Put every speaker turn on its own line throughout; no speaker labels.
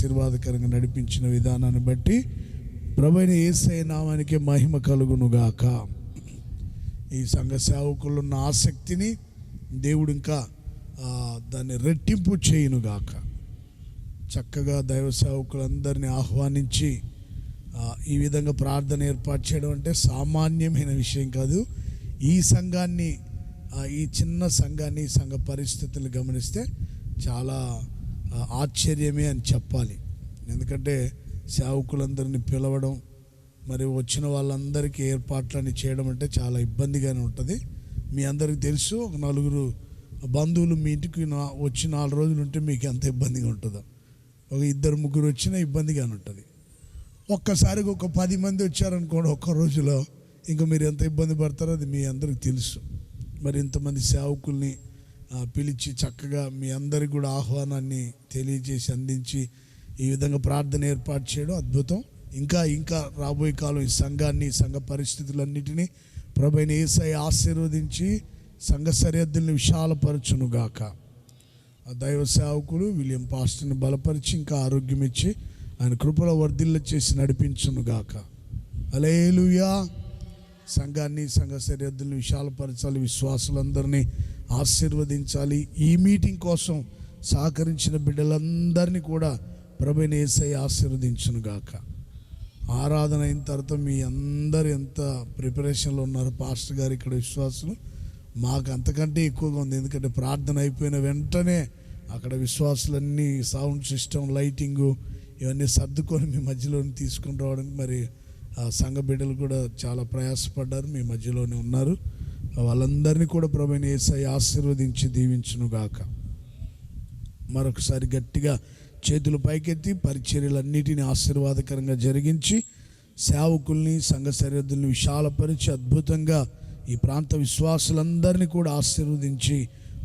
ఆశీర్వాదకరంగా నడిపించిన విధానాన్ని బట్టి ప్రభువైన యేసయ్య నామానికి మహిమ కలుగునుగాక. ఈ సంఘ సేవకులు ఉన్న ఆసక్తిని దేవుడు ఇంకా దాన్ని రెట్టింపు చేయునుగాక. చక్కగా దైవ సేవకులందరినీ ఆహ్వానించి ఈ విధంగా ప్రార్థన ఏర్పాటు చేయడం అంటే సామాన్యమైన విషయం కాదు. ఈ సంఘాన్ని, ఈ చిన్న సంఘాన్ని, సంఘ పరిస్థితులు గమనిస్తే చాలా ఆశ్చర్యమే అని చెప్పాలి. ఎందుకంటే సేవకులందరినీ పిలవడం, మరి వచ్చిన వాళ్ళందరికీ ఏర్పాట్లన్నీ చేయడం అంటే చాలా ఇబ్బందిగానే ఉంటుంది. మీ అందరికీ తెలుసు, ఒక నలుగురు బంధువులు మీ ఇంటికి వచ్చి 4 రోజులు ఉంటే మీకు ఎంత ఇబ్బందిగా ఉంటుందో. ఒక 2-3 వచ్చినా ఇబ్బందిగానే ఉంటుంది. ఒక్కసారిగా ఒక 10 మంది వచ్చారనుకోండి ఒక్క రోజులో, ఇంకా మీరు ఎంత ఇబ్బంది పడతారో అది మీ అందరికీ తెలుసు. మరి ఇంతమంది సేవకుల్ని పిలిచి చక్కగా మీ అందరికి కూడా ఆహ్వానాన్ని తెలియజేసి అందించి ఈ విధంగా ప్రార్థన ఏర్పాటు చేయడం అద్భుతం. ఇంకా రాబోయే కాలం ఈ సంఘాన్ని, సంఘ పరిస్థితులన్నిటినీ ప్రభువైన యేసయ్య ఆశీర్వదించి సంఘ సరిహద్దుల్ని విశాలపరచునుగాక. దైవ సేవకులు విలియం పాస్టర్ని బలపరిచి ఇంకా ఆరోగ్యం ఇచ్చి ఆయన కృపలో వర్ధిల్ల చేసి నడిపించునుగాక. హల్లెలూయా. సంఘాన్ని, సంఘ సరిహద్దుల్ని విశాలపరచాలి, విశ్వాసులందరినీ ఆశీర్వదించాలి. ఈ మీటింగ్ కోసం సహకరించిన బిడ్డలందరినీ కూడా ప్రభువైన యేసయ్య ఆశీర్వదించునుగాక. ఆరాధన అయిన తర్వాత మీ అందరు ఎంత ప్రిపరేషన్లో ఉన్నారు. పాస్టర్ గారు ఇక్కడ విశ్వాసులు మాకు అంతకంటే ఎక్కువగా ఉంది. ఎందుకంటే ప్రార్థన అయిపోయిన వెంటనే అక్కడ విశ్వాసులన్నీ సౌండ్ సిస్టమ్, లైటింగు ఇవన్నీ సర్దుకొని మీ మధ్యలోని తీసుకుని రావడానికి మరి సంఘ బిడ్డలు కూడా చాలా ప్రయాసపడ్డారు, మీ మధ్యలోనే ఉన్నారు. వాళ్ళందరినీ కూడా ప్రభువైన యేసయ్య ఆశీర్వదించి దీవించునుగాక. మరొకసారి గట్టిగా చేతులు పైకెత్తి పరిచర్యలన్నిటిని ఆశీర్వాదకరంగా జరిగించి సేవకుల్ని, సంఘ సరిహద్దుల్ని విశాలపరిచి అద్భుతంగా ఈ ప్రాంత విశ్వాసులందరినీ కూడా ఆశీర్వదించి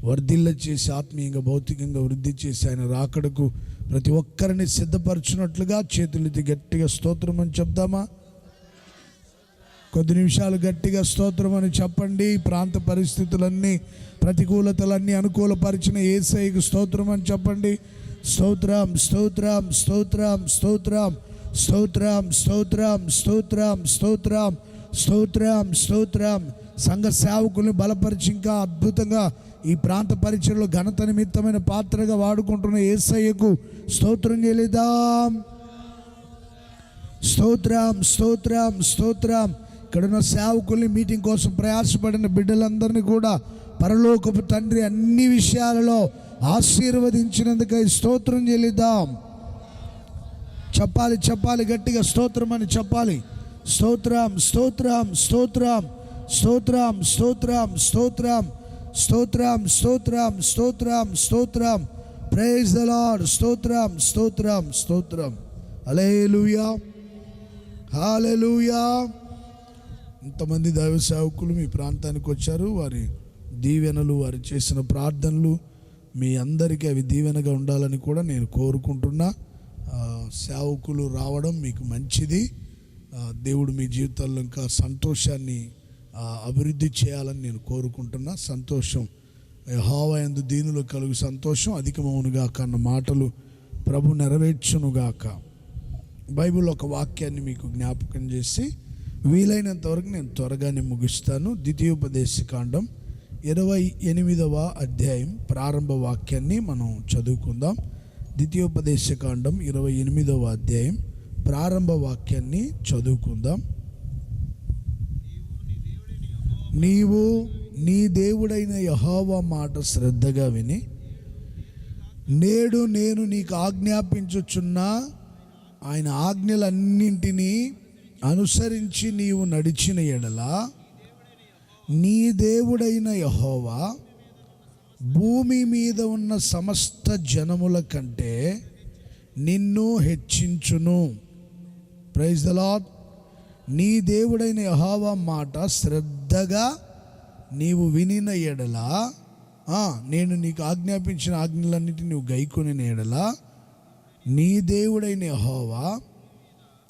వర్ధిల్ల చేసి ఆత్మీయంగా, భౌతికంగా వృద్ధి చేసి ఆయన రాకడకు ప్రతి ఒక్కరిని సిద్ధపరచున్నట్లుగా చేతులెత్తి గట్టిగా స్తోత్రం అని చెప్దామా? కొద్ది నిమిషాలు గట్టిగా స్తోత్రం అని చెప్పండి. ప్రాంత పరిస్థితులన్నీ, ప్రతికూలతలన్నీ అనుకూలపరిచిన యేసయ్యకు స్తోత్రం అని చెప్పండి. స్తోత్రం, స్తోత్రం, స్తోత్రం, స్తోత్రం, స్తోత్రం, స్తోత్రం, స్తోత్రం, స్తోత్రం, స్తోత్రం, స్తోత్రం. సంఘ సేవకుల్ని బలపరిచి ఇంకా అద్భుతంగా ఈ ప్రాంత పరిచయలో ఘనత నిమిత్తమైన పాత్రగా వాడుకుంటున్న యేసయ్యకు స్తోత్రం చెల్లిద్దాం. స్తోత్రం, స్తోత్రం, స్తోత్రం. ఇక్కడున్న సేవకుల్ని, మీటింగ్ కోసం ప్రయాసపడిన బిడ్డలందరినీ కూడా పరలోకపు తండ్రి అన్ని విషయాలలో ఆశీర్వదించినందుకై స్తోత్రం చెల్లిద్దాం. చెప్పాలి గట్టిగా స్తోత్రం అని చెప్పాలి. స్తోత్రం, స్తోత్రం, స్తోత్రం, స్తోత్రం, స్తోత్రం, స్తోత్రం, స్తోత్రం, స్తోత్రం, స్తోత్రం, స్తోత్రం. Praise the Lord. స్తోత్రం, స్తోత్రం, స్తోత్రం. హల్లెలూయా, హల్లెలూయా. ఇంతమంది దైవ సేవకులు మీ ప్రాంతానికి వచ్చారు. వారి దీవెనలు, వారు చేసిన ప్రార్థనలు మీ అందరికీ అవి దీవెనగా ఉండాలని కూడా నేను కోరుకుంటున్నా. సేవకులు రావడం మీకు మంచిది. దేవుడు మీ జీవితాల్లో ఇంకా సంతోషాన్ని అభివృద్ధి చేయాలని నేను కోరుకుంటున్నా. సంతోషం, యెహోవా యందు దీనులు కలుగు సంతోషం అధికమవునుగాక అన్న మాటలు ప్రభు నెరవేర్చునుగాక. బైబిల్ ఒక వాక్యాన్ని మీకు జ్ఞాపకం చేసి వీలైనంత వరకు నేను త్వరగానే ముగిస్తాను. ద్వితీయోపదేశకాండం 28వ అధ్యాయం ప్రారంభ వాక్యాన్ని మనం చదువుకుందాం. ద్వితీయోపదేశకాండం 28వ అధ్యాయం ప్రారంభ వాక్యాన్ని చదువుకుందాం. నీవు నీ దేవుడైన యెహోవా మాట శ్రద్ధగా విని నేడు నేను నీకు ఆజ్ఞాపించుచున్న ఆయన ఆజ్ఞలన్నింటినీ అనుసరించి నీవు నడిచిన ఎడల నీ దేవుడైన యెహోవా భూమి మీద ఉన్న సమస్త జనముల కంటే నిన్ను హెచ్చించును. Praise the lord. నీ దేవుడైన యెహోవా మాట శ్రద్ధగా నీవు వినిన ఎడల, నేను నీకు ఆజ్ఞాపించిన ఆజ్ఞలన్నిటిని నువ్వు గైకొనిన ఎడల నీ దేవుడైన యెహోవా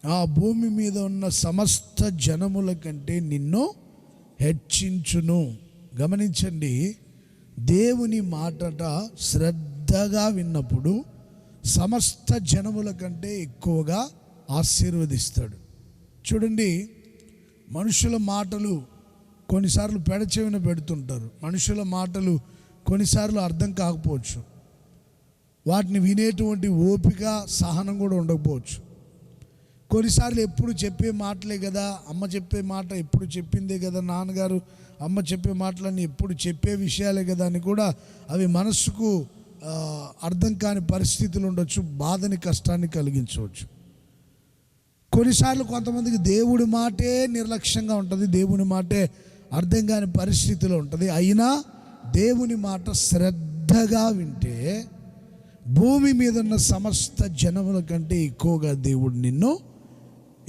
ఆ భూమి మీద ఉన్న సమస్త జనముల కంటే నిన్ను హెచ్చించును. గమనించండి, దేవుని మాటట శ్రద్ధగా విన్నప్పుడు, సమస్త జనముల కంటే ఎక్కువగా ఆశీర్వదిస్తాడు. చూడండి, మనుషుల మాటలు కొన్నిసార్లు పెడచెవిన పెడుతుంటారు. మనుషుల మాటలు కొన్నిసార్లు అర్థం కాకపోవచ్చు. వాటిని వినేటువంటి ఓపిక, సహనం కూడా ఉండకపోవచ్చు. కొన్నిసార్లు ఎప్పుడు చెప్పే మాటలే కదా, అమ్మ చెప్పే మాట ఎప్పుడు చెప్పిందే కదా, నాన్నగారు అమ్మ చెప్పే మాటలన్నీ ఎప్పుడు చెప్పే విషయాలే కదా అని కూడా అవి మనసుకు అర్థం కాని పరిస్థితులు ఉండొచ్చు. బాధని, కష్టాన్ని కలిగించవచ్చు. కొన్నిసార్లు కొంతమందికి దేవుడి మాటే నిర్లక్ష్యంగా ఉంటుంది, దేవుని మాటే అర్థం కాని పరిస్థితిలో ఉంటుంది. అయినా దేవుని మాట శ్రద్ధగా వింటే భూమి మీద ఉన్న సమస్త జనముల కంటే ఎక్కువగా దేవుడు నిన్ను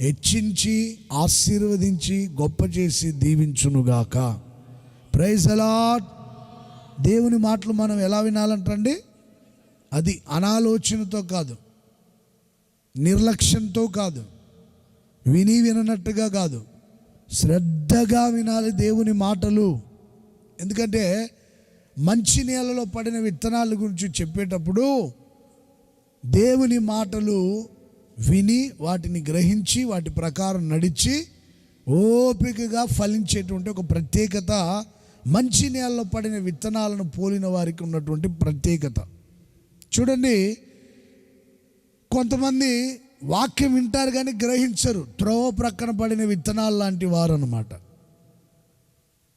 హెచ్చించి, ఆశీర్వదించి, గొప్ప చేసి దీవించునుగాక. Praise the Lord. దేవుని మాటలు మనం ఎలా వినాలంటండి? అది అనాలోచనతో కాదు, నిర్లక్ష్యంతో కాదు, విననట్టుగా కాదు, శ్రద్ధగా వినాలి దేవుని మాటలు. ఎందుకంటే మంచి నేలలో పడిన విత్తనాల గురించి చెప్పేటప్పుడు దేవుని మాటలు విని వాటిని గ్రహించి వాటి ప్రకారం నడిచి ఓపికగా ఫలించేటువంటి ఒక ప్రత్యేకత మంచి నేలలో పడిన విత్తనాలను పోలిన వారికి ఉన్నటువంటి ప్రత్యేకత. చూడండి, కొంతమంది వాక్యం వింటారు కానీ గ్రహించరు. త్రోవ ప్రక్కన పడిన విత్తనాలు లాంటి వారు అన్నమాట.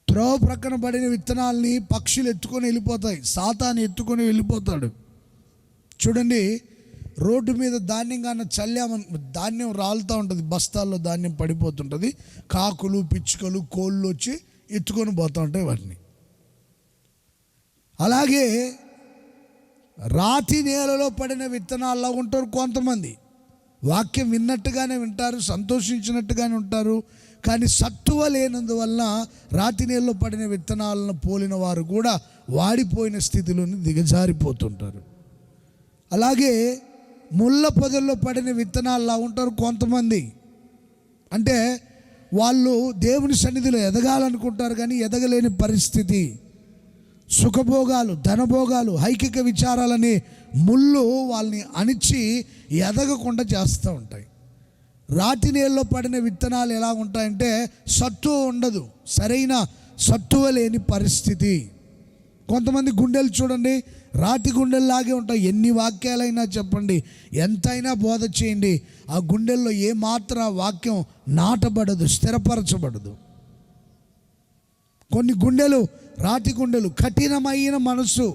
త్రోవ ప్రక్కన పడిన విత్తనాలని పక్షులు ఎత్తుకొని వెళ్ళిపోతాయి, సాతాను ఎత్తుకొని వెళ్ళిపోతాడు. చూడండి, రోడ్డు మీద ధాన్యం కానీ చల్లామని ధాన్యం రాలుతూ ఉంటుంది, బస్తాల్లో ధాన్యం పడిపోతుంటుంది. కాకులు, పిచ్చుకలు, కోళ్ళు వచ్చి ఎత్తుకొని పోతూ ఉంటాయి వాటిని. అలాగే రాతి నేలలో పడిన విత్తనాల్లో ఉంటారు కొంతమంది. వాక్యం విన్నట్టుగానే వింటారు, సంతోషించినట్టుగానే ఉంటారు, కానీ సత్తువ లేనందువల్ల రాతి నేలలో పడిన విత్తనాలను పోలిన వారు కూడా వాడిపోయిన స్థితిలోని దిగజారిపోతుంటారు. అలాగే ముళ్ళ పొదల్లో పడిన విత్తనాల్లా ఉంటారు కొంతమంది. అంటే వాళ్ళు దేవుని సన్నిధిలో ఎదగాలనుకుంటారు కానీ ఎదగలేని పరిస్థితి. సుఖభోగాలు, ధనభోగాలు, ఐకిక విచారాలని ముళ్ళు వాళ్ళని అణిచి ఎదగకుండా చేస్తూ ఉంటాయి. రాతి నేలలో పడిన విత్తనాలు ఎలా ఉంటాయంటే సత్తువ ఉండదు, సరైన సత్తువ లేని పరిస్థితి. కొంతమంది గుండెలు చూడండి, రాతి గుండెల్లాగే ఉంటాయి. ఎన్ని వాక్యాలైనా చెప్పండి, ఎంతైనా బోధ చేయండి, ఆ గుండెల్లో ఏమాత్రం వాక్యం నాటబడదు, స్థిరపరచబడదు. కొన్ని గుండెలు రాతి గుండెలు, కఠినమైన మనసు.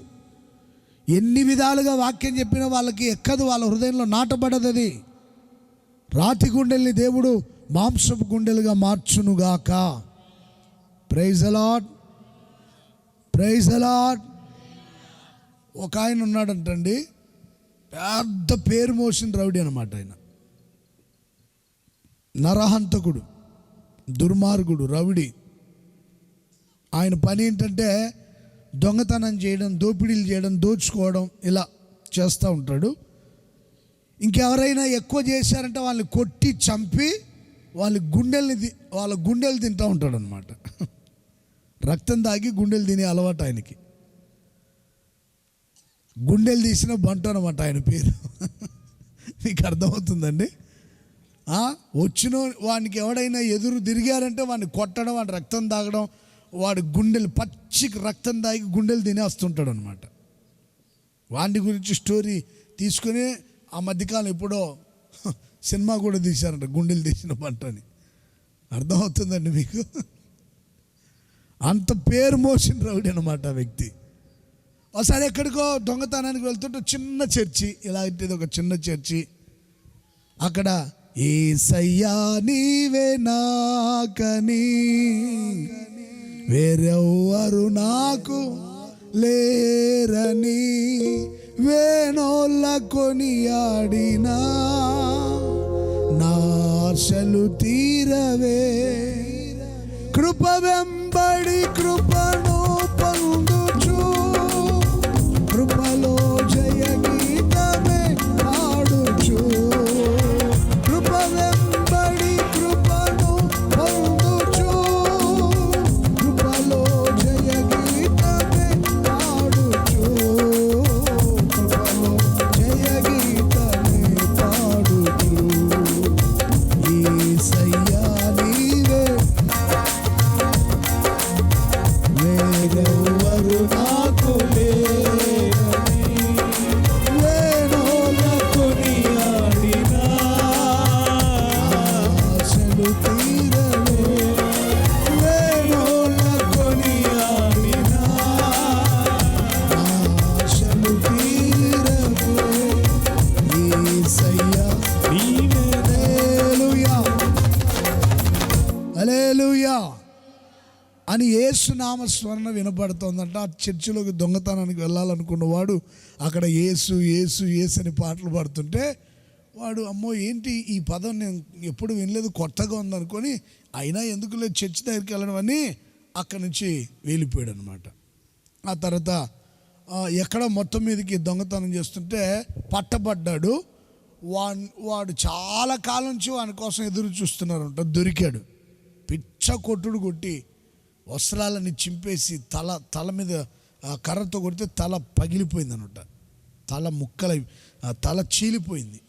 ఎన్ని విధాలుగా వాక్యం చెప్పినా వాళ్ళకి ఎక్కదు, వాళ్ళ హృదయంలో నాటబడదు. అది రాతి గుండెల్ని దేవుడు మాంసపు గుండెలుగా మార్చునుగాక. Praise the lord, praise the lord. ఒక ఆయన ఉన్నాడంటండి, పెద్ద పేరు మోసిన రౌడీ అనమాట. ఆయన నరహంతకుడు, దుర్మార్గుడు, రౌడీ. ఆయన పని ఏంటంటే దొంగతనం చేయడం, దోపిడీలు చేయడం, దోచుకోవడం, ఇలా చేస్తూ ఉంటాడు. ఇంకెవరైనా ఎక్కువ చేశారంటే వాళ్ళని కొట్టి చంపి వాళ్ళ గుండెలు తింటూ ఉంటాడు అనమాట. రక్తం తాగి గుండెలు తినే అలవాటు ఆయనకి. గుండెలు తీసిన బంటు అనమాట ఆయన పేరు. మీకు అర్థమవుతుందండి? వచ్చిన వానికి ఎవడైనా ఎదురు తిరిగారంటే వాడిని కొట్టడం, వాడి రక్తం తాగడం, వాడి గుండెలు పచ్చికి రక్తం తాగి గుండెలు తినేస్తుంటాడు అనమాట. వాడి గురించి స్టోరీ తీసుకుని ఆ మధ్యకాలం ఎప్పుడో సినిమా కూడా తీశారంట, గుండెలు తీసిన బంట అని. అర్థమవుతుందండి మీకు? అంత పేరు మోసిన రౌడీ అనమాట ఆ వ్యక్తి. ఒకసారి ఎక్కడికో దొంగతనానికి వెళ్తుంటే చిన్న చర్చి, ఇలాంటిది ఒక చిన్న చర్చి. అక్కడ యేసయ్యా నీవే నాకని వేరెవ్వరు నాకు లేరని వేణోళ్ళ కొనియాడినా నాశలు తీరవే, కృప వెంబడి కృపను పొందుచు కృపలో జయ గీతమే పాడుచు, కృప వెంబడి కృపను పొందుచు కృపలో జయ గీతమే పాడుచు, కృపలో జయ గీతమే అని యేసు నామస్మరణ వినపడుతోందంట. ఆ చర్చిలోకి దొంగతనానికి వెళ్ళాలనుకున్నవాడు అక్కడ యేసు యేసు యేసు అని పాటలు పాడుతుంటే వాడు అమ్మో ఏంటి ఈ పదం నేను ఎప్పుడు వినలేదు, కొత్తగా ఉందనుకొని అయినా ఎందుకు లేదు చర్చి దగ్గరికి వెళ్ళడం అని అక్కడి నుంచి వెళ్ళిపోయాడు అనమాట. ఆ తర్వాత ఎక్కడ మొత్తం మీదకి దొంగతనం చేస్తుంటే పట్టబడ్డాడు. వాడు చాలా కాలం నుంచి వాని కోసం ఎదురు చూస్తున్నారంట. దొరికాడు. పిచ్చ కొట్టుడు కొట్టి వస్త్రాలని చింపేసి తల మీద కర్రతో కొడితే తల పగిలిపోయింది అనమాట. తల ముక్కలై తల చీలిపోయింది.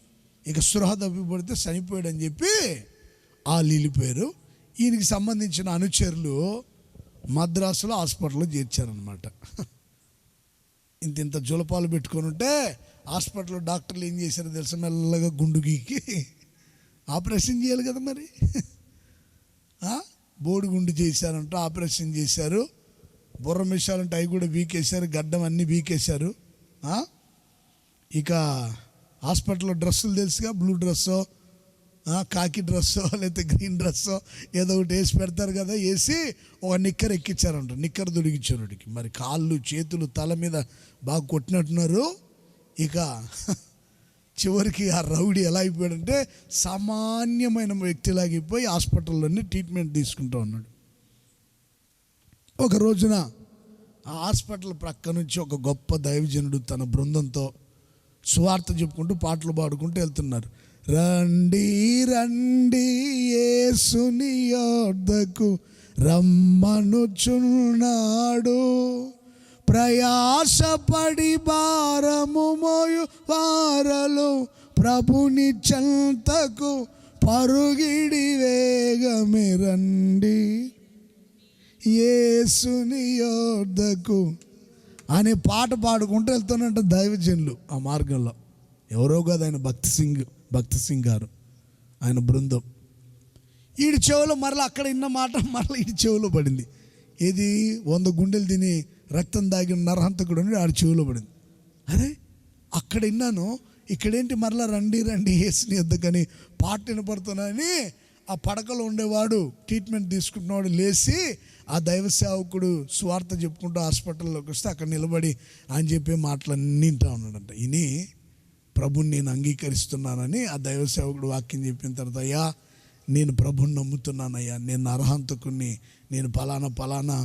ఇక స్పృహ తప్పిపడితే చనిపోయాడు అని చెప్పి వాళ్ళు వెళ్ళిపోయారు. ఈయనకి సంబంధించిన అనుచరులు మద్రాసులో హాస్పిటల్లో చేర్చారనమాట. ఇంత జులపాలు పెట్టుకొని ఉంటే హాస్పిటల్లో డాక్టర్లు ఏం చేశారో తెలుసు, మెల్లగా గుండు గీకి ఆపరేషన్ చేయాలి కదా మరి, బోడి గుండు చేశారంట, ఆపరేషన్ చేశారు. బుర్ర మిషాలంటే అవి కూడా బీకేశారు, గడ్డం అన్నీ బీకేశారు. ఇక హాస్పిటల్లో డ్రెస్సులు తెలుసుగా, బ్లూ డ్రెస్సో కాకి డ్రెస్సో లేకపోతే గ్రీన్ డ్రెస్సో ఏదో ఒకటి వేసి పెడతారు కదా, వేసి ఒక నిక్కర్ ఎక్కించారంట. నిక్కర్ దొరికించారు వాడికి. మరి కాళ్ళు చేతులు తల మీద బాగా కొట్టినట్టున్నారు. ఇక చివరికి ఆ రౌడీ ఎలా అయిపోయాడంటే సామాన్యమైన వ్యక్తిలాగిపోయి హాస్పిటల్లోనే ట్రీట్మెంట్ తీసుకుంటూ ఉన్నాడు. ఒక రోజున ఆ హాస్పిటల్ ప్రక్క నుంచి ఒక గొప్ప దైవజనుడు తన బృందంతో సువార్త చెప్పుకుంటూ పాటలు పాడుకుంటూ వెళ్తున్నారు. రండి రండి యేసుని యొద్దకు రమ్మనుచున్నాడు, ప్రయాసపడి భారము మోయు వారలు ప్రభుని చెంతకు పరుగిడి వేగమే రండి యేసుని యొద్దకు అనే పాట పాడుకుంటూ వెళ్తున్నట్ట దైవజనులు. ఆ మార్గంలో ఎవరో కాదు, ఆయన భక్తి సింగ్ గారు, ఆయన బృందం. ఈడి చెవులో మరలా అక్కడ ఇన్న మాట మరలా ఈడి చెవులో పడింది. ఏది 100 గుండెలు తిని రక్తం దాగిన నరహంతకుడు అని ఆడి చెవులో పడింది. అరే అక్కడ విన్నాను, ఇక్కడేంటి మరలా రండి రండి యేసుని యొద్దకని పాట వినపడుతున్నాయని ఆ పడకలో ఉండేవాడు ట్రీట్మెంట్ తీసుకుంటున్నవాడు లేచి ఆ దైవ సేవకుడు స్వార్థ చెప్పుకుంటూ హాస్పిటల్లోకి వస్తే అక్కడ నిలబడి ఆయన చెప్పే మాటలన్నీ వింటా ఉన్నాడంట. ఇని ప్రభుని నేను అంగీకరిస్తున్నానని ఆ దైవ సేవకుడు వాక్యం చెప్పిన తర్వాత, అయ్యా నేను ప్రభుని నమ్ముతున్నానయ్యా, నేను అర్హంతకుని, నేను పలానా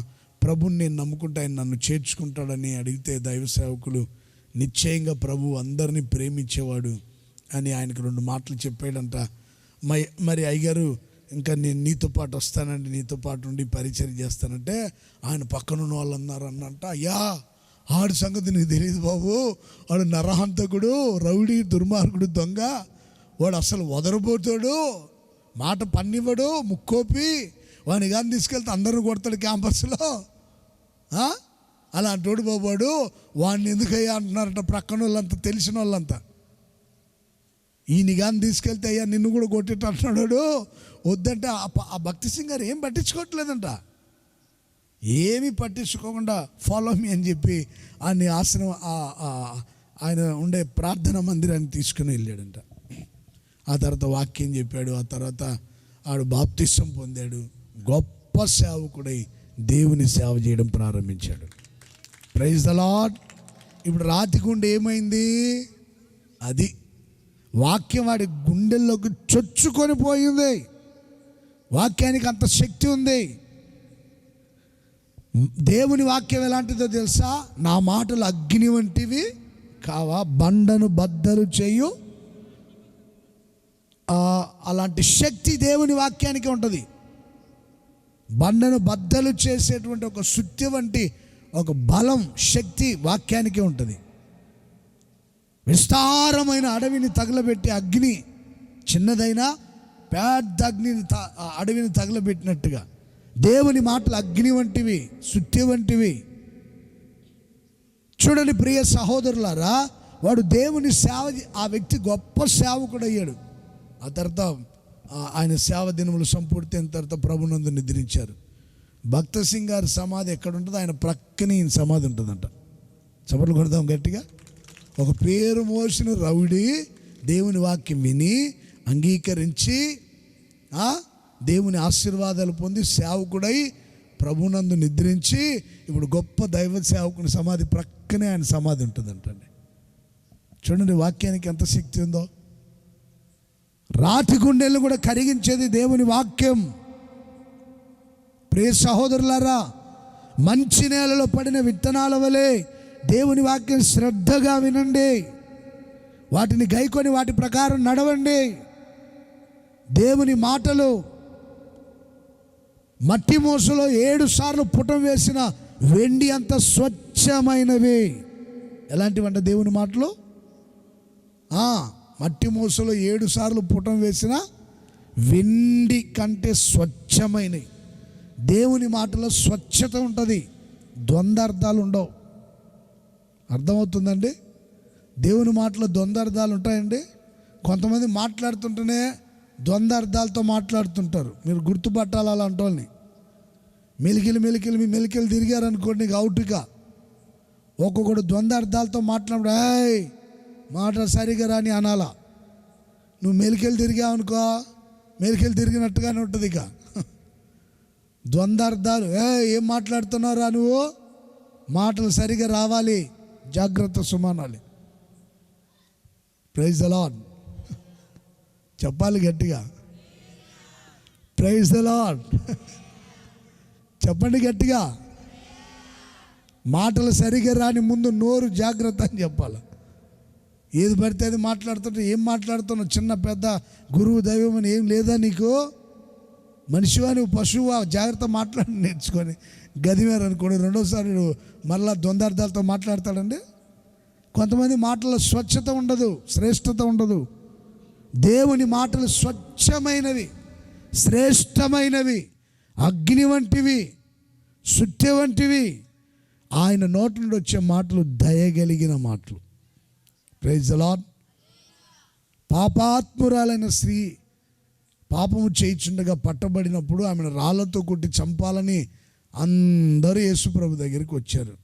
ప్రభుని నేను నమ్ముకుంటే ఆయన నన్ను చేర్చుకుంటాడని అడిగితే దైవ సేవకులు నిశ్చయంగా ప్రభు అందరినీ ప్రేమించేవాడు అని ఆయనకు 2 మాటలు చెప్పాడంట. మరి అయ్యగారు ఇంకా నేను నీతో పాటు వస్తానండి, నీతో పాటు ఉండి పరిచయం చేస్తానంటే ఆయన పక్కనున్న వాళ్ళు అన్నారు అన్నంట, అయ్యా ఆడి సంగతి నీకు తెలియదు బాబు, వాడు నరహంతకుడు, రౌడీ, దుర్మార్గుడు, దొంగ, వాడు అసలు వదరబోతాడు, మాట పన్నివ్వడు, ముక్కోపి, వాడిని కానీ తీసుకెళ్తే అందరిని కొడతాడు క్యాంపస్లో, అలాంటి వాడు బాబు వాడు, వాడిని ఎందుకయ్యా అంటున్నారట ప్రక్కన వాళ్ళంతా, తెలిసిన వాళ్ళంతా. ఈయన కానీ తీసుకెళ్తే అయ్యా నిన్ను కూడా కొట్టేట అంటున్నాడు. వద్దంటే ఆ భక్తి సింగ్ గారు ఏం పట్టించుకోవట్లేదంట. ఏమీ పట్టించుకోకుండా ఫాలో మీ అని చెప్పి ఆయన ఆశ్రమం ఆయన ఉండే ప్రార్థనా మందిరాన్ని తీసుకుని వెళ్ళాడంట. ఆ తర్వాత వాక్యం చెప్పాడు. ఆ తర్వాత ఆడు బాప్తిసం పొందాడు. గొప్ప సేవకుడై దేవుని సేవ చేయడం ప్రారంభించాడు. Praise the Lord. ఇప్పుడు రాతిగుండె ఏమైంది? అది వాక్యం వాడి గుండెల్లోకి చొచ్చుకొని పోయింది. వాక్యానికి అంత శక్తి ఉంది. దేవుని వాక్యం ఎలాంటిదో తెలుసా? నా మాటలు అగ్ని వంటివి కావా, బండను బద్దలు చేయు. అలాంటి శక్తి దేవుని వాక్యానికి ఉంటుంది. బండను బద్దలు చేసేటువంటి ఒక సుత్తి వంటి ఒక బలం, శక్తి వాక్యానికే ఉంటుంది. విస్తారమైన అడవిని తగలబెట్టి అగ్ని, చిన్నదైనా పెద్ద అగ్నిని అడవిని తగలబెట్టినట్టుగా దేవుని మాటలు అగ్ని వంటివి, సుత్తి వంటివి. చూడండి ప్రియ సహోదరులారా, వాడు దేవుని సేవ, ఆ వ్యక్తి గొప్ప సేవకుడు అయ్యాడు. ఆ తర్వాత ఆయన సేవ దినములు సంపూర్తి అయిన తర్వాత ప్రభునందు నిద్రించారు. భక్త సింగ్ గారి సమాధి ఎక్కడ ఉంటుందో ఆయన ప్రక్కనే ఈయన సమాధి ఉంటుందంట. చప్పట్లు కొడదాం గట్టిగా. ఒక పేరు మోసిన రౌడీ దేవుని వాక్యం విని అంగీకరించి దేవుని ఆశీర్వాదాలు పొంది సేవకుడై ప్రభునందు నిద్రించి ఇప్పుడు గొప్ప దైవ సేవకుని సమాధి ప్రక్కనే ఆయన సమాధి ఉంటుందంటండి. చూడండి వాక్యానికి ఎంత శక్తి ఉందో. రాతి గుండెలను కూడా కరిగించేది దేవుని వాక్యం. ప్రియ సహోదరులారా, మంచి నేలలో పడిన విత్తనాల వలె దేవుని వాక్యం శ్రద్ధగా వినండి, వాటిని గైకొని వాటి ప్రకారం నడవండి. దేవుని మాటలు మట్టి మూసలో 7 సార్లు పుటం వేసిన వెండి అంత స్వచ్ఛమైనవి. ఎలాంటివంట దేవుని మాటలు? మట్టి మూసలో 7 సార్లు పుటం వేసిన వెండి కంటే స్వచ్ఛమైనవి. దేవుని మాటలో స్వచ్ఛత ఉంటుంది, ద్వంద్వార్థాలు ఉండవు. అర్థమవుతుందండి? దేవుని మాటలో ద్వంద్వార్థాలు ఉంటాయండి. కొంతమంది మాట్లాడుతుంటేనే ద్వంద్వార్థాలతో మాట్లాడుతుంటారు. మీరు గుర్తుపట్టాలి అలాంటి వాళ్ళని. మెలికలు తిరిగారనుకోండి, నీకు అవుట్గా. ఒక్కొక్కడు ద్వంద్వార్థాలతో మాట్లాడు, ఏయ్ మాట సరిగా రాని అనాలా. నువ్వు మెలికలు తిరిగావు అనుకో, మెలికలు తిరిగినట్టుగానే ఉంటుంది. ఇక ద్వంద్వార్థాలు, ఏం మాట్లాడుతున్నారా నువ్వు, మాటలు సరిగా రావాలి, జాగ్రత్త సుమానాలి. ప్రైజ్ ద లార్డ్ చెప్పాలి గట్టిగా. ప్రైజ్ ద లార్డ్ చెప్పండి గట్టిగా. మాటలు సరిగా రాని ముందు నోరు జాగ్రత్త అని చెప్పాలి. ఏది పడితే అది మాట్లాడుతుంటే, ఏం మాట్లాడుతున్నావు, చిన్న పెద్ద గురువు దైవం అని ఏం లేదా నీకు? మనిషివా నువ్వు, పశువా? జాగ్రత్త మాట్లాడి నేర్చుకొని గదివారు అనుకోండి, రెండోసారి మళ్ళా ద్వంద్వార్థాలతో మాట్లాడతాడండి. కొంతమంది మాటల్లో స్వచ్ఛత ఉండదు, శ్రేష్టత ఉండదు. దేవుని మాటలు స్వచ్ఛమైనవి, శ్రేష్టమైనవి, అగ్ని వంటివి, సుట్టె వంటివి. ఆయన నోటి నుండి వచ్చే మాటలు దయగలిగిన మాటలు. Praise the lord. పాపాత్మురాలైన స్త్రీ పాపము చేయించుండగా పట్టబడినప్పుడు ఆమెను రాళ్లతో కొట్టి చంపాలని అందరూ యేసుప్రభు దగ్గరికి వచ్చారు.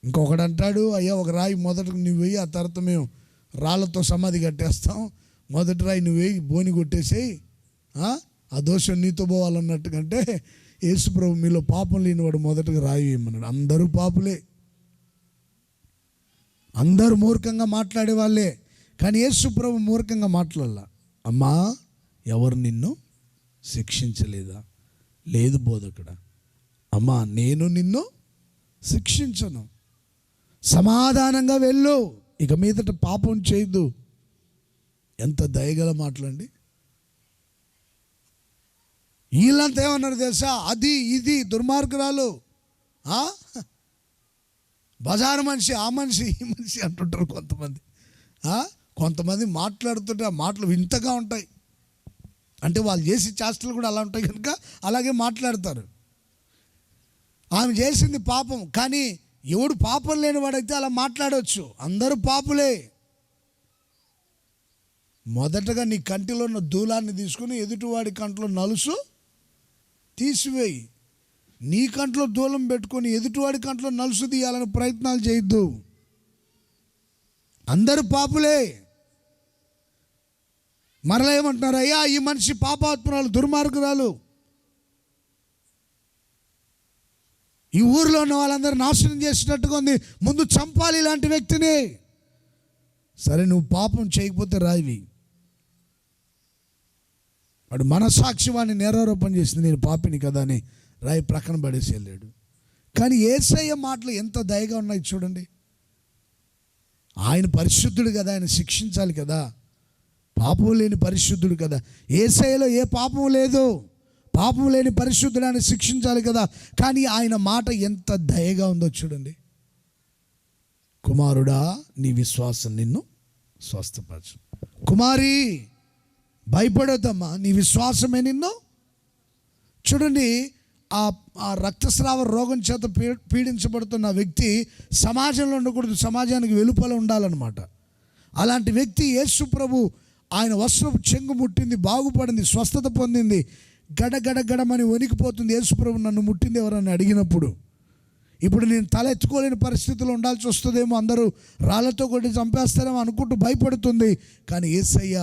ఇంకొకడు అంటాడు, అయ్యా ఒక రాయి మొదట నువ్వు వేయి, ఆ తర్వాత మేము రాళ్లతో సమాధి కట్టేస్తాం. మొదటి రాయి నువ్వు వేయి, బోని కొట్టేసేయి, ఆ దోషం నీతో పోవాలన్నట్టుకంటే యేసుప్రభు మీలో పాపం లేనివాడు మొదటగా రాయి వేయమన్నాడు. అందరూ పాపులే, అందరూ మూర్ఖంగా మాట్లాడే వాళ్ళే. కానీ యేసుప్రభు మూర్ఖంగా మాట్లాడాల. అమ్మా ఎవరు నిన్ను శిక్షించలేదా? లేదు బోధకుడా. అమ్మా నేను నిన్ను శిక్షించను, సమాధానంగా వెళ్ళు, ఇక మీదట పాపం చేయొద్దు. ఎంత దయగల మాటలండి. వీళ్ళంతా ఏమన్నారు తెలుసా? అది ఇది దుర్మార్గురాలు, బజారు మనిషి, ఆ మనిషి ఈ మనిషి అంటుంటారు కొంతమంది. కొంతమంది మాట్లాడుతుంటే ఆ మాటలు వింతగా ఉంటాయి. అంటే వాళ్ళు చేసే చేష్టలు కూడా అలా ఉంటాయి కనుక అలాగే మాట్లాడతారు. ఆమె చేసింది పాపం, కానీ ఎవడు పాపం లేని వాడైతే అలా మాట్లాడవచ్చు. అందరూ పాపులే. మొదటగా నీ కంటిలో ఉన్న దూలాన్ని తీసుకుని ఎదుటివాడి కంట్లో నలుసు తీసివేయి. నీ కంట్లో దూలం పెట్టుకొని ఎదుటివాడి కంట్లో నలుసు తీయాలని ప్రయత్నాలు చేయొద్దు. అందరూ పాపులే. మరలా ఏమంటున్నారు? అయ్యా ఈ మనిషి పాపాత్మురాలు, దుర్మార్గురాలు, ఈ ఊరిలో ఉన్న వాళ్ళందరూ నాశనం చేసినట్టుగా ఉంది, ముందు చంపాలి ఇలాంటి వ్యక్తిని. సరే నువ్వు పాపం చేయకపోతే రాయివి. వాడు మనసాక్షి వాడిని నేరారోపణ చేసింది, నేను పాపిని కదా అని రాయి ప్రక్కన పడేసి వెళ్ళాడు. కానీ యేసయ్య మాటలు ఎంత దయగా ఉన్నాయి చూడండి. ఆయన పరిశుద్ధుడు కదా, ఆయన శిక్షించాలి కదా. పాపం లేని పరిశుద్ధుడు కదా. యేసయ్యలో ఏ పాపం లేదు, పాపం లేని పరిశుద్ధుడు, ఆయన శిక్షించాలి కదా. కానీ ఆయన మాట ఎంత దయగా ఉందో చూడండి. కుమారుడా నీ విశ్వాసం నిన్ను స్వస్థపరచు. కుమారి భయపడొద్దమ్మా, నీ విశ్వాసమే నిన్ను. చూడండి, ఆ రక్తస్రావ రోగం చేత పీడించబడుతున్న వ్యక్తి సమాజంలో ఉండకూడదు, సమాజానికి వెలుపల ఉండాలన్నమాట. అలాంటి వ్యక్తి యేసు ప్రభు ఆయన వస్త్రపు చెంగు ముట్టింది, బాగుపడింది, స్వస్థత పొందింది. గడగడగడమని వణికిపోతుంది. యేసు ప్రభు నన్ను ముట్టింది ఎవరని అడిగినప్పుడు, ఇప్పుడు నేను తల ఎత్తుకోలేని పరిస్థితుల్లో ఉండాల్సి వస్తుందేమో, అందరూ రాళ్లతో కొట్టి చంపేస్తారేమో అనుకుంటూ భయపడుతుంది. కానీ యేసయ్య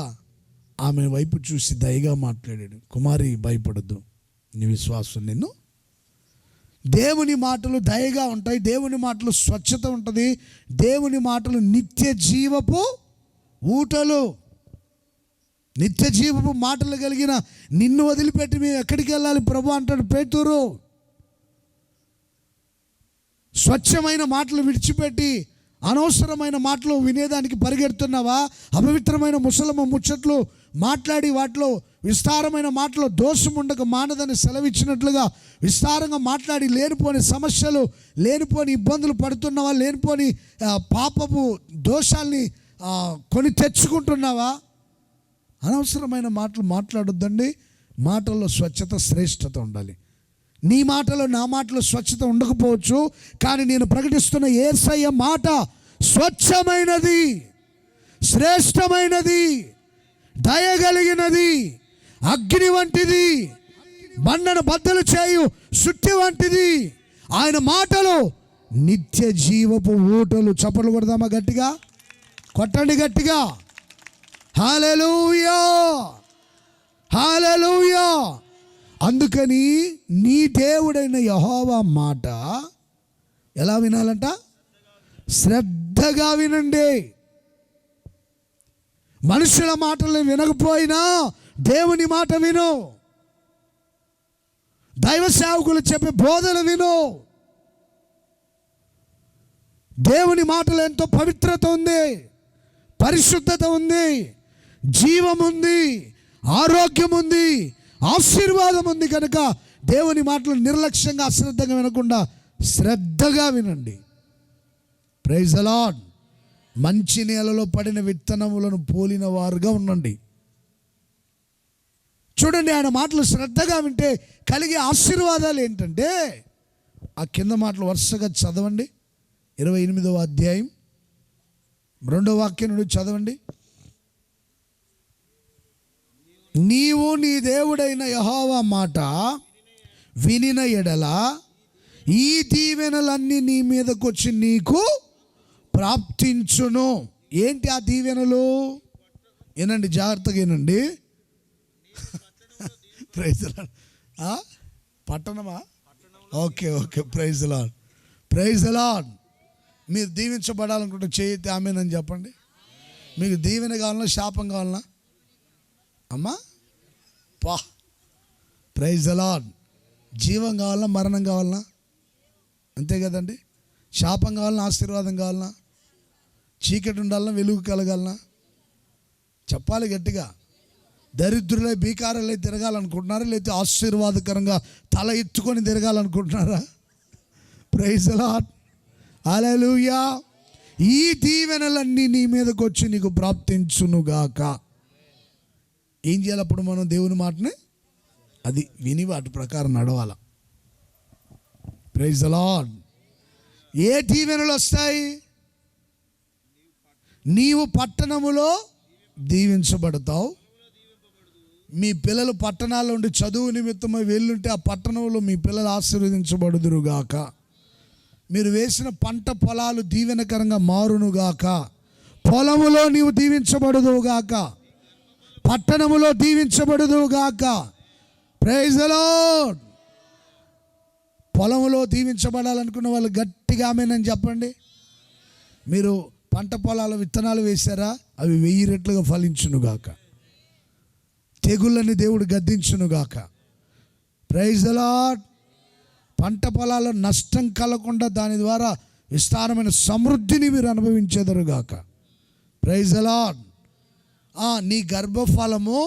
ఆమె వైపు చూసి దయగా మాట్లాడాడు. కుమారి భయపడద్దు, నీ విశ్వాసం నిన్ను. దేవుని మాటలు దయగా ఉంటాయి, దేవుని మాటలు స్వచ్ఛత ఉంటుంది, దేవుని మాటలు నిత్య జీవపు ఊటలు. నిత్య జీవపు మాటలు కలిగిన నిన్ను వదిలిపెట్టి మేము ఎక్కడికి వెళ్ళాలి ప్రభు అంటాడు పేతురు. స్వచ్ఛమైన మాటలు విడిచిపెట్టి అనవసరమైన మాటలు వినేదానికి పరిగెడుతున్నావా? అపవిత్రమైన ముసలమ్మ ముచ్చట్లు మాట్లాడి వాటిలో విస్తారమైన మాటలో దోషం ఉండక మానదని సెలవిచ్చినట్లుగా విస్తారంగా మాట్లాడి లేనిపోని సమస్యలు, లేనిపోని ఇబ్బందులు పడుతున్నావా? లేనిపోని పాపపు దోషాల్ని కొని తెచ్చుకుంటున్నావా? అనవసరమైన మాటలు మాట్లాడొద్దండి. మాటల్లో స్వచ్ఛత, శ్రేష్టత ఉండాలి. నీ మాటలో నా మాటలో స్వచ్ఛత ఉండకపోవచ్చు, కానీ నేను ప్రకటిస్తున్న యేసయ్య మాట స్వచ్ఛమైనది, శ్రేష్టమైనది, దయగలిగినది, అగ్ని వంటిది, బండను బద్దలు చేయు సుత్తి వంటిది. ఆయన మాటలో నిత్య జీవపు ఊటలు. చప్పట్లు కొడదామా గట్టిగా? కొట్టండి గట్టిగా. హల్లెలూయా, హల్లెలూయా. అందుకని నీ దేవుడైన యెహోవా మాట ఎలా వినాలంట? శ్రద్ధగా వినండి. మనుషుల మాటలు వినకపోయినా దేవుని మాట విను. దైవ సేవకులు చెప్పే బోధలు విను. దేవుని మాటలు ఎంతో పవిత్రత ఉంది, పరిశుద్ధత ఉంది, జీవం ఉంది, ఆరోగ్యం ఉంది, ఆశీర్వాదం ఉంది. కనుక దేవుని మాటలు నిర్లక్ష్యంగా, అశ్రద్ధంగా వినకుండా శ్రద్ధగా వినండి. Praise the Lord. మంచి నేలలో పడిన విత్తనములను పోలిన వారుగా ఉండండి. చూడండి, ఆయన మాటలు శ్రద్ధగా వింటే కలిగే ఆశీర్వాదాలు ఏంటంటే, ఆ కింద మాటలు వరుసగా చదవండి. 28వ అధ్యాయం 2వ వాక్యం నుండి చదవండి. నీవు నీ దేవుడైన యెహోవా మాట వినిన ఎడల ఈ దీవెనలన్నీ నీ మీదకు వచ్చి నీకు ప్రాప్తించును. ఏంటి ఆ దీవెనలు? ఏనండి, జాగ్రత్తగా ఏనండి. Praise the lord. పట్టణమా? Okay okay, praise the lord, praise the lord. మీరు దీవించబడాలనుకుంటే చేయతే ఆమేనని చెప్పండి. మీకు దీవెన కావాలన్నా శాపం కావాలన్నా? అమ్మా పా, ప్రైజ్ ది లార్డ్. జీవం కావాలన్నా మరణం కావాలన్నా? అంతే కదండి. శాపం కావాలన్నా ఆశీర్వాదం కావాలన్నా? చీకటి ఉండాలన్నా వెలుగు కలగాలన్నా? చెప్పాలి గట్టిగా. దరిద్రులై బీకారులై తిరగాలనుకుంటున్నారా, లేకపోతే ఆశీర్వాదకరంగా తల ఎత్తుకొని తిరగాలనుకుంటున్నారా? ప్రైజ్ ది లార్డ్, హల్లెలూయా. ఈ దీవెనలన్నీ నీ మీదకి వచ్చి నీకు ప్రాప్తించునుగాక. ఏం చేయాలి అప్పుడు మనం? దేవుని మాటని అది విని వాటి ప్రకారం నడవాల. Praise the lord. ఏ దీవెనలు వస్తాయి? నీవు పట్టణములో దీవించబడతావు. మీ పిల్లలు పట్టణాల్లో ఉండి చదువు నిమిత్తమై వెళ్ళుంటే ఆ పట్టణంలో మీ పిల్లలు ఆశీర్వదించబడుదురుగాక. మీరు వేసిన పంట పొలాలు దీవెనకరంగా మారునుగాక. పొలములో నీవు దీవించబడుదువుగాక, పట్టణములో దీవించబడుదువుగాక. Praise the lord. పొలములో దీవించబడాలనుకున్న వాళ్ళు గట్టిగా ఆమేనని చెప్పండి. మీరు పంట పొలాల విత్తనాలు వేశారా? అవి 1000 రెట్లుగా ఫలించునుగాక. తెగుళ్ళని దేవుడు గద్దించునుగాక. Praise the lord. పంట పొలాల్లో నష్టం కలగకుండా దాని ద్వారా విస్తారమైన సమృద్ధిని మీరు అనుభవించెదరుగాక. Praise the Lord. నీ గర్భఫలము,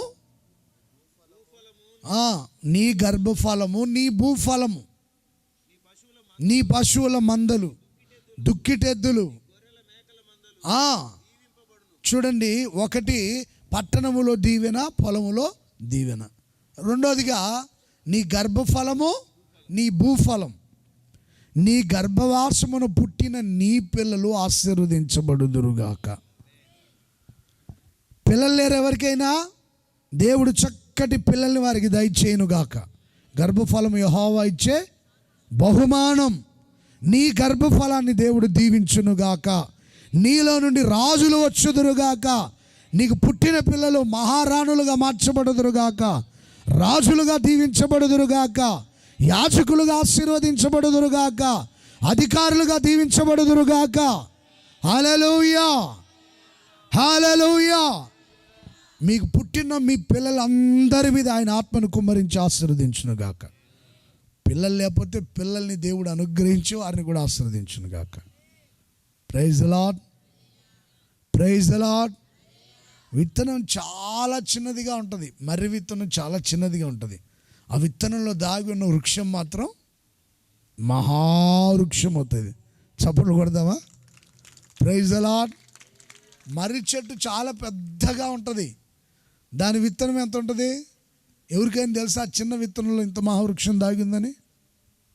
నీ గర్భఫలము, నీ భూఫలము, నీ పశువుల మందలు, దుక్కిటెద్దులు. చూడండి, ఒకటి పట్టణములో దీవెన, పొలములో దీవెన. రెండోదిగా నీ గర్భఫలము, నీ భూఫలం. నీ గర్భవాసమును పుట్టిన నీ పిల్లలు ఆశీర్వదించబడుదురుగాక. పిల్లలు లేరు ఎవరికైనా? దేవుడు చక్కటి పిల్లల్ని వారికి దయచేయునుగాక. గర్భఫలం యెహోవా ఇచ్చే బహుమానం. నీ గర్భఫలాన్ని దేవుడు దీవించునుగాక. నీలో నుండి రాజులు వచ్చుదురుగాక. నీకు పుట్టిన పిల్లలు మహారాణులుగా మార్చబడుదురుగాక, రాజులుగా దీవించబడుదురుగాక, యాజకులుగా ఆశీర్వదించబడుదురుగాక, అధికారులుగా దీవించబడుదురుగాక. హల్లెలూయా, హల్లెలూయా. మీకు పుట్టిన మీ పిల్లలందరి మీద ఆయన ఆత్మను కుమ్మరించి ఆశీర్వదించునుగాక. పిల్లలు లేకపోతే పిల్లల్ని దేవుడు అనుగ్రహించి వారిని కూడా ఆశీర్వదించునుగాక. Praise the lord, praise the Lord. విత్తనం చాలా చిన్నదిగా ఉంటుంది, మర్రి విత్తనం చాలా చిన్నదిగా ఉంటుంది. ఆ విత్తనంలో దాగి ఉన్న వృక్షం మాత్రం మహావృక్షం అవుతుంది. చప్పట్లు కొడదామా? Praise the lord. మర్రి చెట్టు చాలా పెద్దగా ఉంటుంది, దాని విత్తనం ఎంత ఉంటుంది? ఎవరికైనా తెలుసా ఆ చిన్న విత్తనంలో ఇంత మహావృక్షం దాగిందని?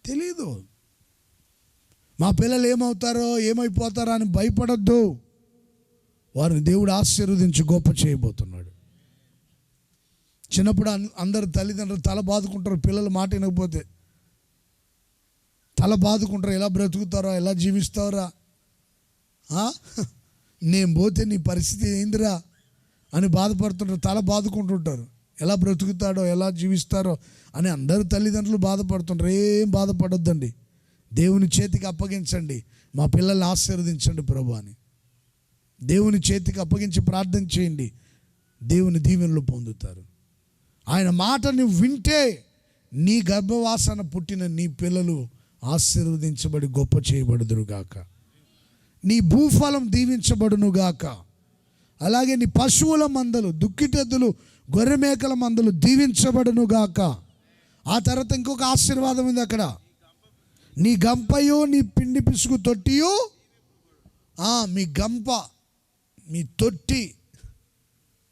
తెలీదు. మా పిల్లలు ఏమవుతారో ఏమైపోతారో అని భయపడద్దు. వారిని దేవుడు ఆశీర్వదించి గొప్ప చేయబోతున్నాడు. చిన్నప్పుడు అందరు తల్లిదండ్రులు తల బాదుకుంటారు, పిల్లలు మాట వినకపోతే తల బాదుకుంటారు. ఎలా బ్రతుకుతారో, ఎలా జీవిస్తారా, నేను పోతే నీ పరిస్థితి ఏందిరా అని బాధపడుతుంటారు, తల బాదుకుంటుంటారు. ఎలా బ్రతుకుతాడో, ఎలా జీవిస్తారో అని అందరు తల్లిదండ్రులు బాధపడుతుంటారు. ఏం బాధపడొద్దండి, దేవుని చేతికి అప్పగించండి. మా పిల్లల్ని ఆశీర్వదించండి ప్రభు అని దేవుని చేతికి అప్పగించి ప్రార్థన చేయండి. దేవుని దీవెనలు పొందుతారు. ఆయన మాట నువ్వు వింటే నీ గర్భవాసన పుట్టిన నీ పిల్లలు ఆశీర్వదించబడి గొప్ప చేయబడుదురుగాక. నీ భూఫలం దీవించబడునుగాక. అలాగే నీ పశువుల మందలు, దుక్కిటెద్దులు, గొర్రెమేకల మందలు దీవించబడునుగాక. ఆ తర్వాత ఇంకొక ఆశీర్వాదం ఉంది అక్కడ. నీ గంపయో నీ పిండి పిసుకు తొట్టియో, మీ గంప, మీ తొట్టి.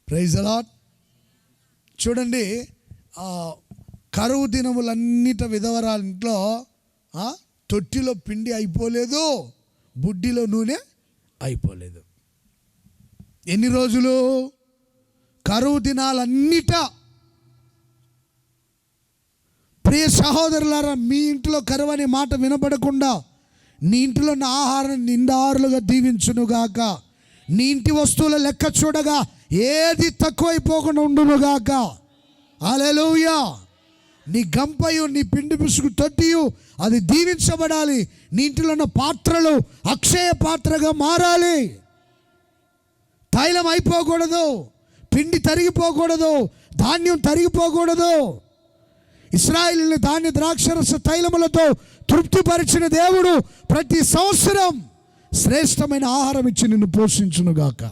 Praise the Lord. చూడండి, కరువు దినములన్నిట విధవరాల ఇంట్లో తొట్టిలో పిండి అయిపోలేదు, బుడ్డిలో నూనె అయిపోలేదు. ఎన్ని రోజులు? కరువు దినాలన్నిట. ప్రియ సహోదరులారా, మీ ఇంట్లో కరువు అనే మాట వినబడకుండా నీ ఇంటిలో ఉన్న ఆహారం నిండారులుగా దీవించునుగాక. నీ ఇంటి వస్తువుల లెక్క చూడగా ఏది తక్కువైపోకుండా ఉండునుగాక. హల్లెలూయా. నీ గంపయు నీ పిండి పిసుకు తొట్టియు అది దీవించబడాలి. నీ ఇంటిలో ఉన్న పాత్రలు అక్షయ పాత్రగా మారాలి. తైలం అయిపోకూడదు, పిండి తరిగిపోకూడదు, ధాన్యం తరిగిపోకూడదు. ఇశ్రాయేలుని ధాన్య ద్రాక్షరస తైలములతో తృప్తిపరిచిన దేవుడు ప్రతి సంవత్సరం శ్రేష్టమైన ఆహారం ఇచ్చి నిన్ను పోషించునుగాక.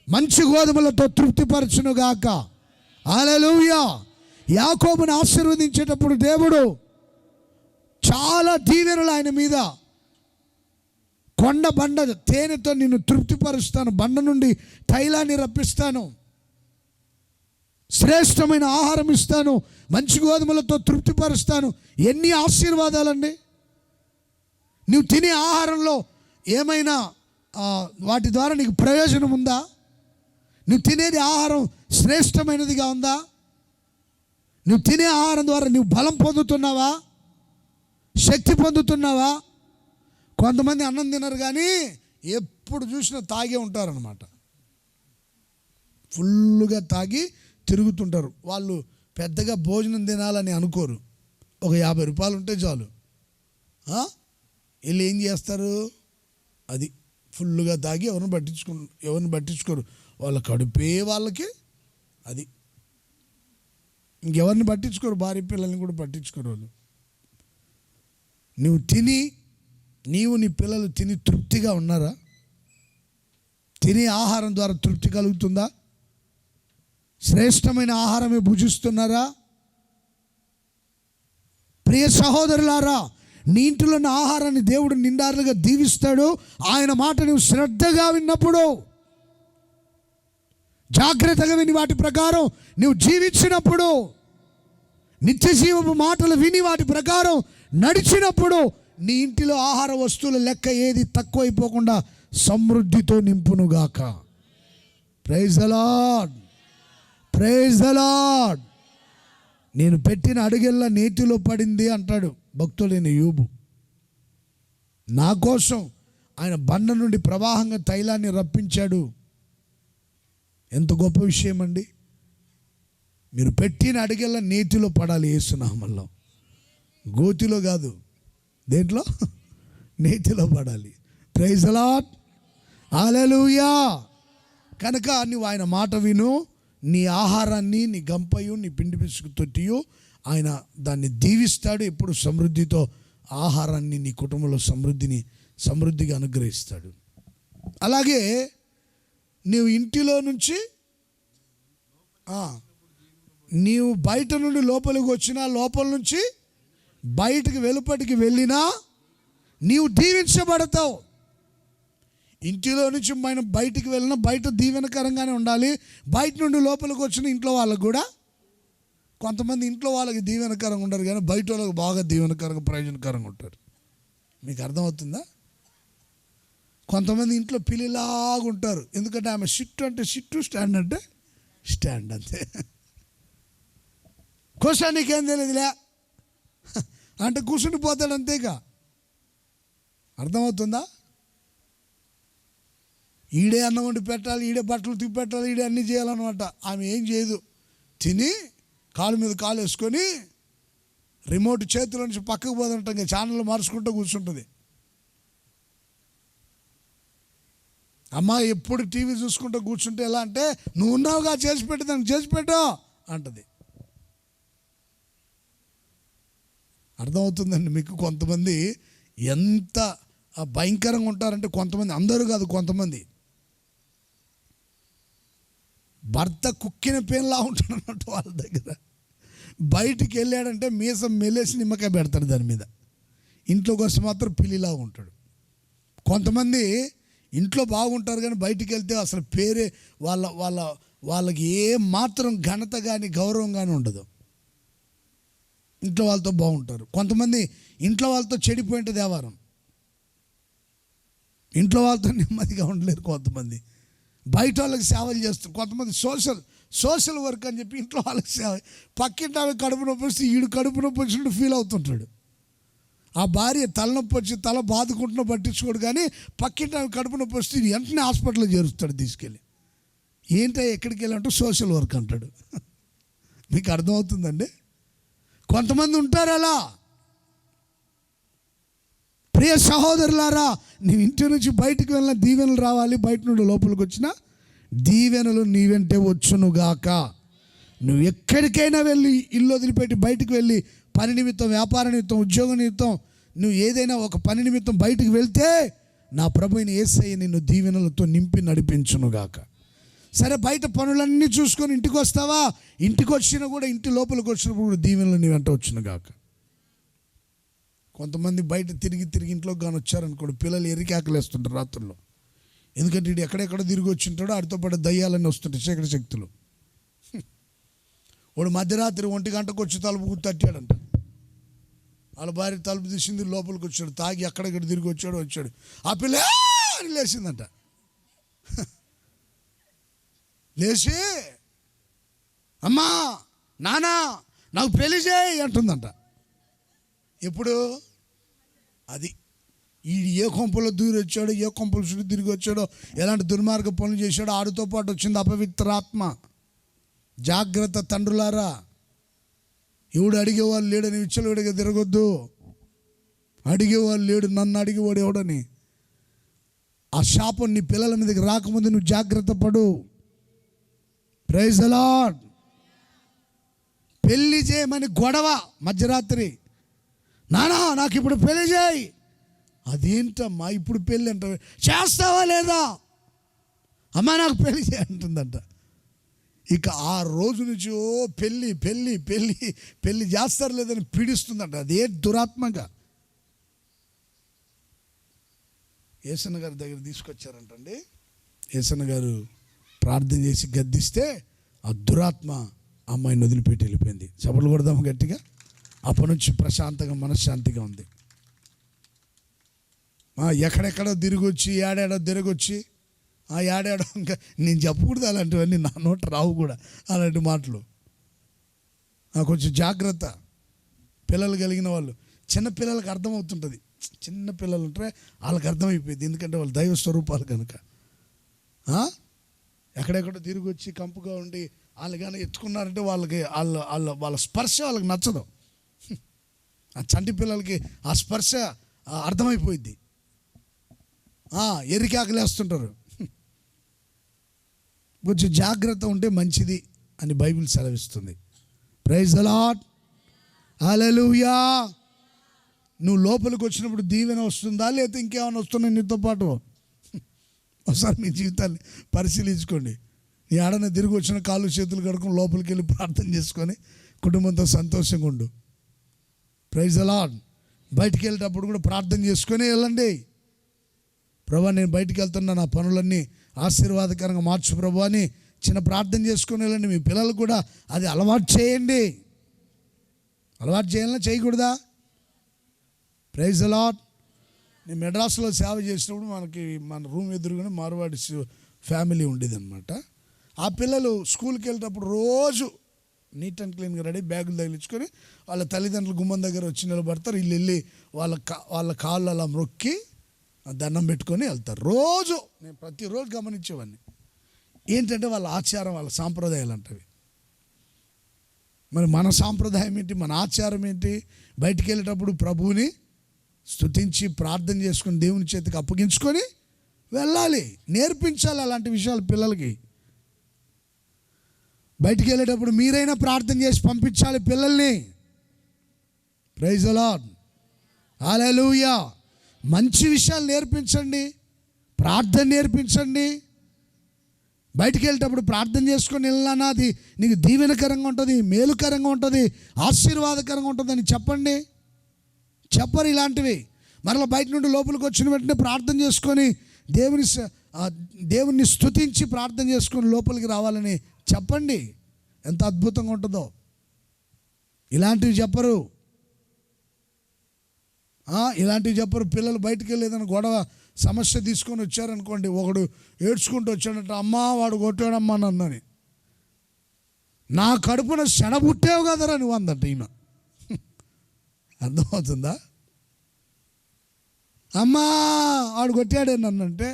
మంచి గోధుమలతో తృప్తిపరచునుగాక. హల్లెలూయా. యాకోబుని ఆశీర్వదించేటప్పుడు దేవుడు చాలా దీవెనలు ఆయన మీద, కొండ బండ తేనెతో నిన్ను తృప్తిపరుస్తాను, బండ నుండి తైలాన్ని రప్పిస్తాను, శ్రేష్టమైన ఆహారం ఇస్తాను, మంచి గోధుమలతో తృప్తిపరుస్తాను. ఎన్ని ఆశీర్వాదాలండి! నువ్వు తినే ఆహారంలో ఏమైనా వాటి ద్వారా నీకు ప్రయోజనం ఉందా? నువ్వు తినేది ఆహారం శ్రేష్టమైనదిగా ఉందా? నువ్వు తినే ఆహారం ద్వారా నువ్వు బలం పొందుతున్నావా, శక్తి పొందుతున్నావా? కొంతమంది అన్నం తినరు కానీ ఎప్పుడు చూసినా తాగే ఉంటారనమాట. ఫుల్గా తాగి తిరుగుతుంటారు. వాళ్ళు పెద్దగా భోజనం తినాలని అనుకోరు. ఒక 50 రూపాయలు ఉంటే చాలు. వీళ్ళు ఏం చేస్తారు? అది ఫుల్గా తాగి ఎవరిని పట్టించుకోరు. వాళ్ళ కడుపే వాళ్ళకి అది. ఇంకెవరిని పట్టించుకోరు, భార్య పిల్లల్ని కూడా పట్టించుకోరు వాళ్ళు. నీవు నీ పిల్లలు తిని తృప్తిగా ఉన్నారా? తినే ఆహారం ద్వారా తృప్తి కలుగుతుందా? శ్రేష్టమైన ఆహారమే భుజిస్తున్నారా? ప్రియ సహోదరులారా, నీ ఇంటిలో ఉన్న ఆహారాన్ని దేవుడు నిండారులుగా దీవిస్తాడు. ఆయన మాట నువ్వు శ్రద్ధగా విన్నప్పుడు, జాగ్రత్తగా విని వాటి ప్రకారం నువ్వు జీవించినప్పుడు, నిత్య జీవపు మాటలు విని వాటి ప్రకారం నడిచినప్పుడు నీ ఇంటిలో ఆహార వస్తువుల లెక్క ఏది తక్కువైపోకుండా సమృద్ధితో నింపునుగాక. Praise the lord, praise the lord. నేను పెట్టిన అడుగెల్లా నేతిలో పడింది అంటాడు భక్తుడైన యోబు. నా కోసం ఆయన బండ నుండి ప్రవాహంగా తైలాన్ని రప్పించాడు. ఎంత గొప్ప విషయం అండి. మీరు పెట్టిన అడిగెల్లా నీతిలో పడాలి. యేసునామములో, గోతిలో కాదు, దేంట్లో? నీతిలో పడాలి. ప్రైజ్ ది లార్డ్, హల్లెలూయా. కనుక నువ్వు ఆయన మాట విను. నీ ఆహారాన్ని, నీ గంపయు, నీ పిండి పిసుకు తొట్టియు ఆయన దాన్ని దీవిస్తాడు. ఎప్పుడు సమృద్ధితో ఆహారాన్ని నీ కుటుంబంలో సమృద్ధిగా అనుగ్రహిస్తాడు. అలాగే నీవు ఇంటిలో నుంచి నీవు బయట నుండి లోపలికి వచ్చినా, లోపల నుంచి బయటికి వెలుపటికి వెళ్ళినా నీవు దీవించబడతావు. ఇంటిలో నుంచి మనం బయటికి వెళ్ళినా బయట దీవెనకరంగానే ఉండాలి. బయట నుండి లోపలికి వచ్చిన ఇంట్లో వాళ్ళకు కూడా, కొంతమంది ఇంట్లో వాళ్ళకి దీవెనకరంగా ఉండరు కానీ బయట వాళ్ళకి బాగా దీవెనకరంగా ప్రయోజనకరంగా ఉంటారు. మీకు అర్థమవుతుందా? కొంతమంది ఇంట్లో పిల్లిలాగా ఉంటారు. ఎందుకంటే ఆమె సిట్టు అంటే సిట్టు, స్టాండ్ అంటే స్టాండ్, అంతే. కూర్చో, నీకేం తెలియదులే అంటే కూర్చుని పోతాడు, అంతేగా. అర్థమవుతుందా? ఈడే అన్నం వండి పెట్టాలి, ఈడే బట్టలు తిప్పి పెట్టాలి, ఈడే అన్నీ చేయాలన్నమాట. ఆమె ఏం చేయదు. తిని కాలు మీద కాలు వేసుకొని రిమోట్ చేతిలో నుంచి పక్కకు పోతుంటాం, ఛానల్ మార్చుకుంటూ కూర్చుంటుంది. అమ్మ ఎప్పుడు టీవీ చూసుకుంటూ కూర్చుంటే ఎలా అంటే, నువ్వు ఉన్నావుగా, చేసి పెట్టేదాన్ని చేసి పెట్టు అంటది. అర్థమవుతుందండి మీకు? కొంతమంది ఎంత భయంకరంగా ఉంటారంటే, కొంతమంది, అందరూ కాదు, కొంతమంది భర్త కుక్కిన పేన్లా ఉంటాడు అన్నట్టు. వాళ్ళ దగ్గర బయటికి వెళ్ళాడంటే మీసం మెలేసి నిమ్మకాయ పెడతాడు దాని మీద. ఇంట్లోకి వస్తే మాత్రం పిల్లిలా ఉంటాడు. కొంతమంది ఇంట్లో బాగుంటారు కానీ బయటికి వెళ్తే అసలు పేరే వాళ్ళకి ఏ మాత్రం ఘనత కానీ గౌరవం కానీ ఉండదు. ఇంట్లో వాళ్ళతో బాగుంటారు. కొంతమంది ఇంట్లో వాళ్ళతో చెడిపోయింటే దేవారం, ఇంట్లో వాళ్ళతో నెమ్మదిగా ఉండలేరు. కొంతమంది బయట వాళ్ళకి సేవలు చేస్తారు. కొంతమంది సోషల్ వర్క్ అని చెప్పి ఇంట్లో వాళ్ళకి సేవ, పక్కింటి ఆమె కడుపు నొప్పి వస్తే ఈడు కడుపు నొప్పి వచ్చినట్టు ఫీల్ అవుతుంటాడు. ఆ భార్య తలనొప్పి వచ్చి తల బాదుకుంటున్నా పట్టించుకోడు, కానీ పక్కింటి ఆమె కడుపు నొప్పి వస్తే వెంటనే హాస్పిటల్లో చేరుస్తాడు తీసుకెళ్ళి. ఏంటో ఎక్కడికి వెళ్ళాలంటే సోషల్ వర్క్ అంటాడు. మీకు అర్థమవుతుందండి? కొంతమంది ఉంటారు అలా. ప్రియ సహోదరులారా, నీవు ఇంటి నుంచి బయటకు వెళ్ళిన దీవెనలు రావాలి, బయట నుండి లోపలికి వచ్చిన దీవెనలు నీ వెంటే వచ్చునుగాక. నువ్వు ఎక్కడికైనా వెళ్ళి, ఇల్లు వదిలిపెట్టి బయటకు వెళ్ళి, పని నిమిత్తం, వ్యాపార నిమిత్తం, ఉద్యోగ నిమిత్తం, నువ్వు ఏదైనా ఒక పని నిమిత్తం బయటకు వెళ్తే నా ప్రభువైన యేసయ్య నిన్ను దీవెనలతో నింపి నడిపించునుగాక. సరే, బయట పనులన్నీ చూసుకొని ఇంటికి వస్తావా? ఇంటికి వచ్చినా కూడా, ఇంటి లోపలికి వచ్చినప్పుడు కూడా దీవెనలు నీ వెంట వచ్చునుగాక. కొంతమంది బయట తిరిగి ఇంట్లోకి కానీ వచ్చారనుకోండి, పిల్లలు ఎరికాకలేస్తుంటారు రాత్రుల్లో. ఎందుకంటే వీడు ఎక్కడెక్కడ తిరిగి వచ్చి ఉంటాడో ఆడితో పాటు దయ్యాలన్నీ వస్తుంటాయి, చీకటి శక్తులు. వాడు మధ్యరాత్రి 1 గంటకు వచ్చి తలుపు తట్టాడంట. వాళ్ళ భార్య తలుపు తీసింది, లోపలికి వచ్చాడు, తాగి ఎక్కడెక్కడ తిరిగి వచ్చాడు. ఆ పిల్ల అని లేచిందంట. లేచి, అమ్మా నానా నాకు పెళ్లి చేయి అంటుందంట. ఎప్పుడు? అది ఈడు ఏ కొంపలో దూరి వచ్చాడో, ఏ కొంపల చుట్టూ తిరిగి వచ్చాడో, ఎలాంటి దుర్మార్గ పనులు చేశాడో, ఆడితో పాటు వచ్చింది అపవిత్రాత్మ. జాగ్రత్త తండ్రులారా, ఎవడు అడిగేవాళ్ళు లేడని విచ్చలవిడిగా తిరగొద్దు. అడిగేవాళ్ళు లేడు, నన్ను అడిగేవాడు ఎవడని. ఆ శాపం నీ పిల్లల మీదకి రాకముందు నువ్వు జాగ్రత్త పడు. Praise the Lord. పెళ్లి చేయమని గొడవ మధ్యరాత్రి, నానా నాకు ఇప్పుడు పెళ్లి చేయి. అదేంటమ్మా ఇప్పుడు పెళ్ళి అంట, చేస్తావా లేదా? అమ్మా నాకు పెళ్లి చేయి అంటుందంట. ఇక ఆ రోజు నుంచి పెళ్ళి పెళ్ళి పెళ్ళి పెళ్ళి చేస్తారు లేదని పీడిస్తుందంట. అదే దురాత్మగా యేసన్న గారి దగ్గర తీసుకొచ్చారంటండి. యేసన్న గారు ప్రార్థన చేసి గద్దిస్తే ఆ దురాత్మ అమ్మాయిని వదిలిపెట్టి వెళ్ళిపోయింది. చప్పట్లు కొడదాము గట్టిగా. అప్పటి నుంచి ప్రశాంతంగా, మనశ్శాంతిగా ఉంది. ఎక్కడెక్కడో తిరిగి వచ్చి, ఏడాడో తిరగొచ్చి, ఏడాడో, ఇంకా నేను చెప్పకూడదు అలాంటివన్నీ, నా నోట రావు కూడా అలాంటి మాటలు. కొంచెం జాగ్రత్త. పిల్లలు కలిగిన వాళ్ళు, చిన్న పిల్లలకు అర్థమవుతుంటుంది. చిన్న పిల్లలు ఉంటే వాళ్ళకి అర్థమైపోయింది, ఎందుకంటే వాళ్ళు దైవ స్వరూపాలు కనుక. ఎక్కడెక్కడో తిరిగి వచ్చి కంపుగా ఉండి వాళ్ళు కానీ ఎత్తుకున్నారంటే వాళ్ళకి వాళ్ళ స్పర్శ వాళ్ళకి నచ్చదు. ఆ చంటి పిల్లలకి ఆ స్పర్శ అర్థమైపోయింది. ఎరికాకలేస్తుంటారు. కొంచెం జాగ్రత్త ఉంటే మంచిది అని బైబిల్ సెలవిస్తుంది. ప్రైజ్ ది లార్డ్, హల్లెలూయా. నువ్వు లోపలికి వచ్చినప్పుడు దీవెన వస్తుందా లేకపోతే ఇంకేమైనా వస్తున్నాయి నీతో పాటు? ఒకసారి మీ జీవితాన్ని పరిశీలించుకోండి. నీ ఆడన తిరిగి వచ్చిన కాళ్ళు చేతులు కడుక్కొని లోపలికి వెళ్ళి ప్రార్థన చేసుకొని కుటుంబంతో సంతోషంగా ఉండు. Praise the Lord. బయటికి వెళ్ళేటప్పుడు కూడా ప్రార్థన చేసుకొని వెళ్ళండి. ప్రభా నేను బయటికి వెళ్తున్నా, నా పనులన్నీ ఆశీర్వాదకరంగా మార్చు ప్రభు అని చిన్న ప్రార్థన చేసుకొని వెళ్ళండి. మీ పిల్లలు కూడా అది అలవాటు చేయండి. అలవాటు చేయాలన్నా చేయకూడదా? Praise the lord. నేను మెడ్రాస్లో సేవ చేసినప్పుడు మన రూమ్ ఎదురుగానే మార్వాడి ఫ్యామిలీ ఉండేది అనమాట. ఆ పిల్లలు స్కూల్కి వెళ్ళేటప్పుడు రోజు నీట్ అండ్ క్లీన్గా రెడీ, బ్యాగులు తగిలించుకొని వాళ్ళ తల్లిదండ్రులు గుమ్మం దగ్గర వచ్చి నిలబడతారు. వీళ్ళు వెళ్ళి వాళ్ళ కాళ్ళు అలా మొక్కి దండం పెట్టుకొని వెళ్తారు. రోజు నేను ప్రతిరోజు గమనించేవాడిని. ఏంటంటే వాళ్ళ ఆచారం, వాళ్ళ సాంప్రదాయాలు అంటవి. మరి మన సాంప్రదాయం ఏంటి, మన ఆచారం ఏంటి? బయటికి వెళ్ళేటప్పుడు ప్రభువుని స్తుతించి ప్రార్థన చేసుకొని దేవుని చేతికి అప్పగించుకొని వెళ్ళాలి. నేర్పించాలి అలాంటి విషయాలు పిల్లలకి. బయటికి వెళ్ళేటప్పుడు మీరైనా ప్రార్థన చేసి పంపించాలి పిల్లల్ని. ప్రైజ్ ది లార్డ్, హల్లెలూయా. మంచి విషయాలు నేర్పించండి, ప్రార్థన నేర్పించండి. బయటికి వెళ్ళేటప్పుడు ప్రార్థన చేసుకొని వెళ్ళానా, అది నీకు దీవెనకరంగా ఉంటుంది, మేలుకరంగా ఉంటుంది, ఆశీర్వాదకరంగా ఉంటుందని చెప్పండి. చెప్పరు ఇలాంటివి. మరలా బయట నుండి లోపలికి వచ్చిన వెంటనే ప్రార్థన చేసుకొని దేవుని స్తుతించి ప్రార్థన చేసుకొని లోపలికి రావాలని చెప్పండి. ఎంత అద్భుతంగా ఉంటుందో. ఇలాంటివి చెప్పరు. పిల్లలు బయటికి వెళ్ళి ఏదైనా గొడవ సమస్య తీసుకొని వచ్చారనుకోండి, ఒకడు ఏడ్చుకుంటూ వచ్చాడంట, అమ్మా వాడు కొట్టాడమ్మా నన్నని. నా కడుపున శనబుట్టావు కదరా నువ్వు అందంట ఈమె. అర్థమవుతుందా? అమ్మా వాడు కొట్టాడే నన్నంటే,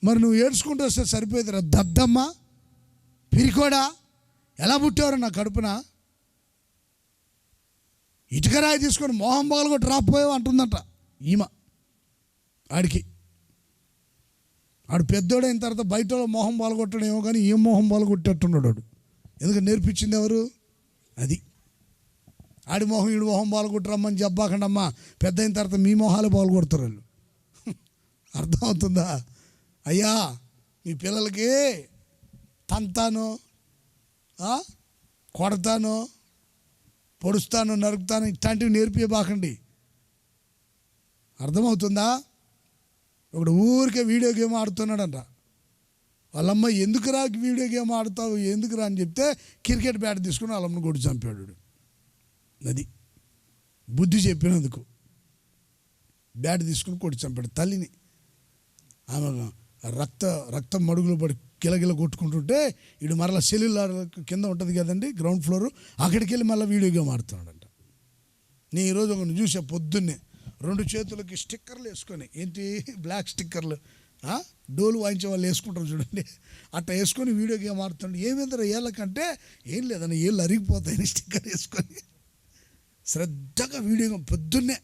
మరి నువ్వు ఏడ్చుకుంటూ వస్తే సరిపోయేదిరా దద్దమ్మా, పిరికోడా, ఎలా పుట్టేవారు నా కడుపున? ఇటుకరాయి తీసుకొని మొహం పగలగొట్టి రాపోయావు అంటుందంట ఈమె. ఆడు పెద్దోడైన తర్వాత బయట మొహం పగలగొట్టడేమో కానీ ఏం మొహం పగలగొట్టేట్టున్నాడు వాడు. ఎందుకంటే నేర్పించింది ఎవరు? అది. ఆడి మొహం ఈడు మొహం పాల్గొట్టరమ్మని చెప్పాకండి అమ్మా, పెద్ద అయిన తర్వాత మీ మొహాలు పాల్గొడతారు వాళ్ళు. అర్థమవుతుందా? అయ్యా మీ పిల్లలకి తంతాను, కొడతాను, పొడుస్తాను, నరుకుతాను ఇట్లాంటివి నేర్పియబాకండి. అర్థమవుతుందా? ఒకడు ఊరికే వీడియో గేమ్ ఆడుతున్నాడంట. వాళ్ళమ్మ ఎందుకురా వీడియో గేమ్ ఆడుతావు, ఎందుకురా అని చెప్తే క్రికెట్ బ్యాట్ తీసుకుని వాళ్ళమ్మని కొట్టి చంపాడు. అది బుద్ధి చెప్పినందుకు బ్యాట్ తీసుకుని కొట్టి చంపాడు తల్లిని. ఆమె రక్తం మడుగులో పడి కిలగిల కొట్టుకుంటుంటే ఇడు మరలా సెల్యులార్ కింద ఉంటుంది కదండి గ్రౌండ్ ఫ్లోర్, అక్కడికి వెళ్ళి మళ్ళీ వీడియో గేమ్ ఆడుతున్నాడంట. నేను ఈరోజు ఒకరిని చూసా పొద్దున్నే 2 చేతులకి స్టిక్కర్లు వేసుకొని, ఏంటి బ్లాక్ స్టిక్కర్లు, డోలు వాయించే వాళ్ళు వేసుకుంటారు చూడండి, అట్లా వేసుకొని వీడియో గేమ్ ఆడుతున్నాడు. ఏమేంద్ర ఏళ్ళకంటే ఏం లేదని ఏళ్ళు అరిగిపోతాయని స్టిక్కర్ వేసుకొని శ్రద్ధగా వీడియో పొద్దున్నే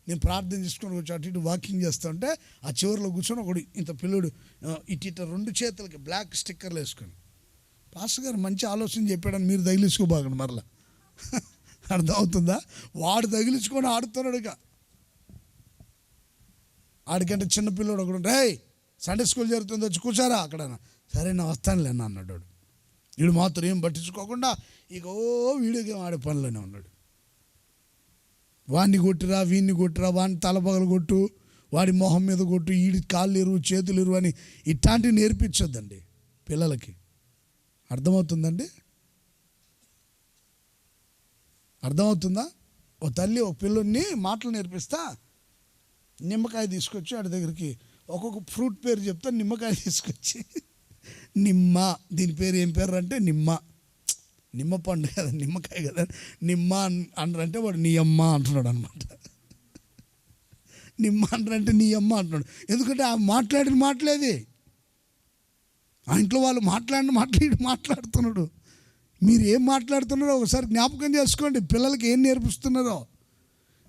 నేను ప్రార్థన చేసుకొని వచ్చి అటు ఇటు వాకింగ్ చేస్తూ ఉంటే ఆ చివరిలో కూర్చొని ఒకడు ఇంత పిల్లోడు ఇటు 2 చేతులకి బ్లాక్ స్టిక్కర్లు వేసుకొని, పాస్టర్ గారు మంచి ఆలోచన చెప్పాడని మీరు తగిలించుకోబాగండి మరలా. అర్థమవుతుందా? వాడు తగిలించుకొని ఆడుతున్నాడుగా. ఆడికంటే చిన్నపిల్లడు ఒకడు, రేయ్ సండే స్కూల్ జరుగుతుంది వచ్చి కూర్చారా అక్కడ. సరే నా వస్తానులే అన్నాడు. వీడు మాత్రం ఏం పట్టించుకోకుండా ఇక వీడియో గేమ్ ఆడే పనిలోనే ఉన్నాడు. వాడిని కొట్టిరా, వీడిని కొట్టిరా, వాడిని తలపగలు కొట్టు, వాడి మొహం మీద కొట్టు, వీడి కాళ్ళు ఎరువు, చేతులు ఎరువు అని ఇట్లాంటివి నేర్పించొద్దండి పిల్లలకి. అర్థమవుతుందండి? అర్థమవుతుందా? ఓ తల్లి ఒక పిల్లల్ని మాటలు నేర్పిస్తా, నిమ్మకాయ తీసుకొచ్చి వాడి దగ్గరికి ఒక్కొక్క ఫ్రూట్ పేరు చెప్తా, నిమ్మకాయ తీసుకొచ్చి నిమ్మ, దీని పేరు ఏం పేరు అంటే నిమ్మ పండు కదా, నిమ్మకాయ కదా, నిమ్మ అంటారంటే వాడు నీ అమ్మ అంటున్నాడు అనమాట. నిమ్మ అంటారంటే నీ అమ్మ అంటున్నాడు. ఎందుకంటే ఆ మాట్లాడిన మాటలేది, ఆ ఇంట్లో వాళ్ళు మాట్లాడిన మాట్లాడుతున్నాడు. మీరు ఏం మాట్లాడుతున్నారో ఒకసారి జ్ఞాపకం చేసుకోండి. పిల్లలకి ఏం నేర్పిస్తున్నారో.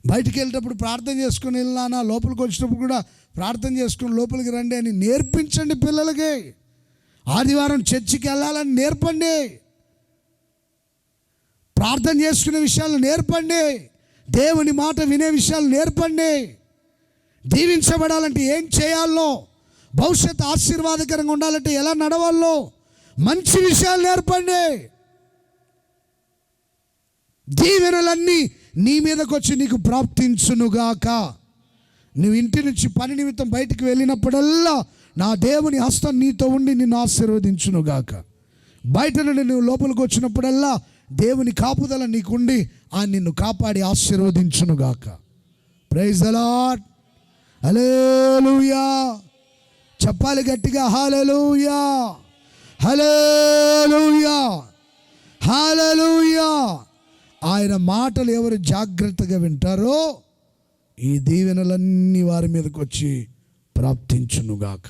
బయటికి వెళ్ళేటప్పుడు ప్రార్థన చేసుకొని వెళ్ళానా, లోపలికి వచ్చినప్పుడు కూడా ప్రార్థన చేసుకొని లోపలికి రండి అని నేర్పించండి పిల్లలకి. ఆదివారం చర్చికి వెళ్ళాలని నేర్పండి. ప్రార్థన చేసుకునే విషయాలు నేర్పండి. దేవుని మాట వినే విషయాలు నేర్పండి. దీవించబడాలంటే ఏం చేయాలో, భవిష్యత్తు ఆశీర్వాదకరంగా ఉండాలంటే ఎలా నడవాలో మంచి విషయాలు నేర్పండి. దీవెనలన్నీ నీ మీదకి వచ్చి నీకు ప్రాప్తించునుగాక. నువ్వు ఇంటి నుంచి పని నిమిత్తం బయటికి వెళ్ళినప్పుడల్లా నా దేవుని హస్తం నీతో ఉండి నిన్ను ఆశీర్వదించునుగాక. బయట నుండి నువ్వు లోపలికి వచ్చినప్పుడల్లా దేవుని కాపుదల నీకుండి ఆయన నిన్ను కాపాడి ఆశీర్వదించునుగాక. Praise the lord. హల్లెలూయా. చెప్పాలి గట్టిగా, హల్లెలూయా, హల్లెలూయా, హల్లెలూయా. ఆయన మాటలు ఎవరు జాగ్రత్తగా వింటారో ఈ దీవెనలన్నీ వారి మీదకి వచ్చి ప్రాప్తించునుగాక.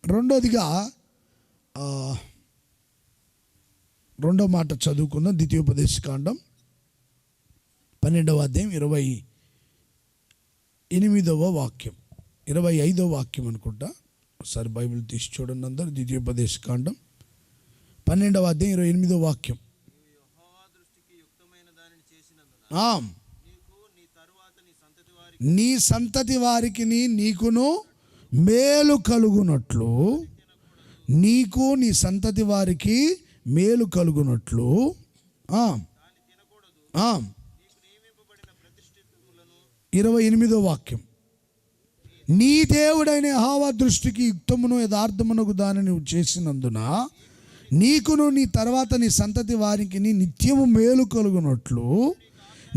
రెండోదిగా రెండో మాట చదువుకుందాం. ద్వితీయోపదేశకాండం 12వ అధ్యాయం 28వ వాక్యం, 25వ వాక్యం అనుకుంటా. ఒకసారి బైబిల్ తీసి చూడండి అందరు. ద్వితీయోపదేశకాండం 12వ అధ్యాయం 28వ వాక్యం. నీ సంతతి వారికి నీకును మేలు కలుగునట్లు, నీకు నీ సంతతి వారికి మేలు కలుగునట్లు 28వ వాక్యం. నీ దేవుడైన యెహోవా దృష్టికి యుక్తమును యథార్థమునకు దానిని నువ్వు చేసినందున నీకును నీ తర్వాత నీ సంతతి వారికి నిత్యము మేలు కలుగునట్లు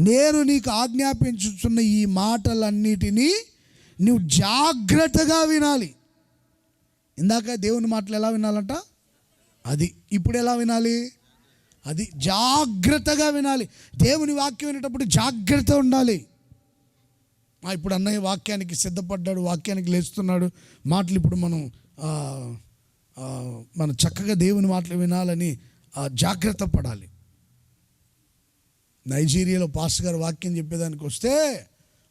నేను నీకు ఆజ్ఞాపించుచున్న ఈ మాటలన్నిటినీ నువ్వు జాగ్రత్తగా వినాలి. ఇందాక దేవుని మాటలు ఎలా వినాలంట? అది. ఇప్పుడు ఎలా వినాలి? అది జాగ్రత్తగా వినాలి. దేవుని వాక్యం వినేటప్పుడు జాగ్రత్త ఉండాలి. ఇప్పుడు అన్నయ్య వాక్యానికి సిద్ధపడ్డాడు, వాక్యానికి లేస్తున్నాడు, మాటలు ఇప్పుడు మనం చక్కగా దేవుని మాటలు వినాలని జాగ్రత్త పడాలి. నైజీరియాలో పాస్టర్ గారు వాక్యం చెప్పేదానికి వస్తే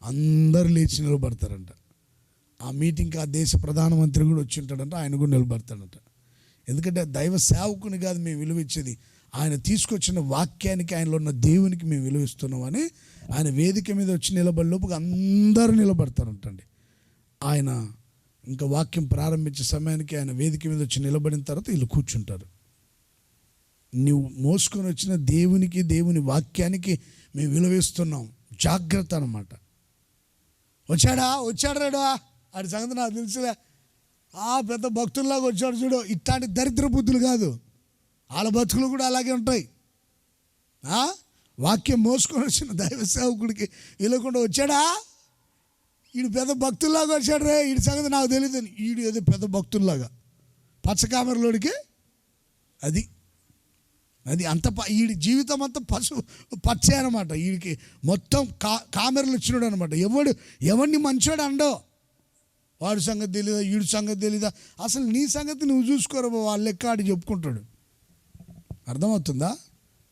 అందరూ లేచి నిలబడతారంట. ఆ మీటింగ్కి ఆ దేశ ప్రధానమంత్రి కూడా వచ్చి ఉంటాడంట, ఆయన కూడా నిలబడతాడంట. ఎందుకంటే దైవ సేవకుని కాదు మేము విలువ ఇచ్చేది, ఆయన తీసుకొచ్చిన వాక్యానికి, ఆయనలో ఉన్న దేవునికి మేము విలువ ఇస్తున్నామని ఆయన వేదిక మీద వచ్చి నిలబడి లోపుగా అందరూ నిలబడతారంటండి. ఆయన ఇంకా వాక్యం ప్రారంభించే సమయానికి ఆయన వేదిక మీద వచ్చి నిలబడిన తర్వాత వీళ్ళు కూర్చుంటారు. నువ్వు మోసుకొని వచ్చిన దేవునికి, దేవుని వాక్యానికి మేము విలువిస్తున్నాం, జాగ్రత్త అన్నమాట. వచ్చాడు రాడా ఆడి సంగతి నాకు తెలుసులే, పెద్ద భక్తుల్లాగా వచ్చాడు చూడు. ఇట్లాంటి దరిద్ర బుద్ధులు కాదు, వాళ్ళ బతుకులు కూడా అలాగే ఉంటాయి. వాక్యం మోసుకొని వచ్చిన దైవ సేవకుడికి వెళ్ళకుండా వచ్చాడా, వీడు పెద్ద భక్తుల్లాగా వచ్చాడు రే, వీడి సంగతి నాకు తెలియదు. వీడు ఏదో పెద్ద భక్తుల్లాగా పచ్చకామెరలోడికి అది అంత వీడి జీవితం అంతా పచ్చే అనమాట. వీడికి మొత్తం కామెరలు వచ్చినాడు అనమాట. ఎవడిని మంచోడు అండో, వాడి సంగతి తెలీదా, వీడి సంగతి తెలీదా, అసలు నీ సంగతి నువ్వు చూసుకోరు, వాళ్ళ లెక్క ఆడి చెప్పుకుంటాడు. అర్థమవుతుందా?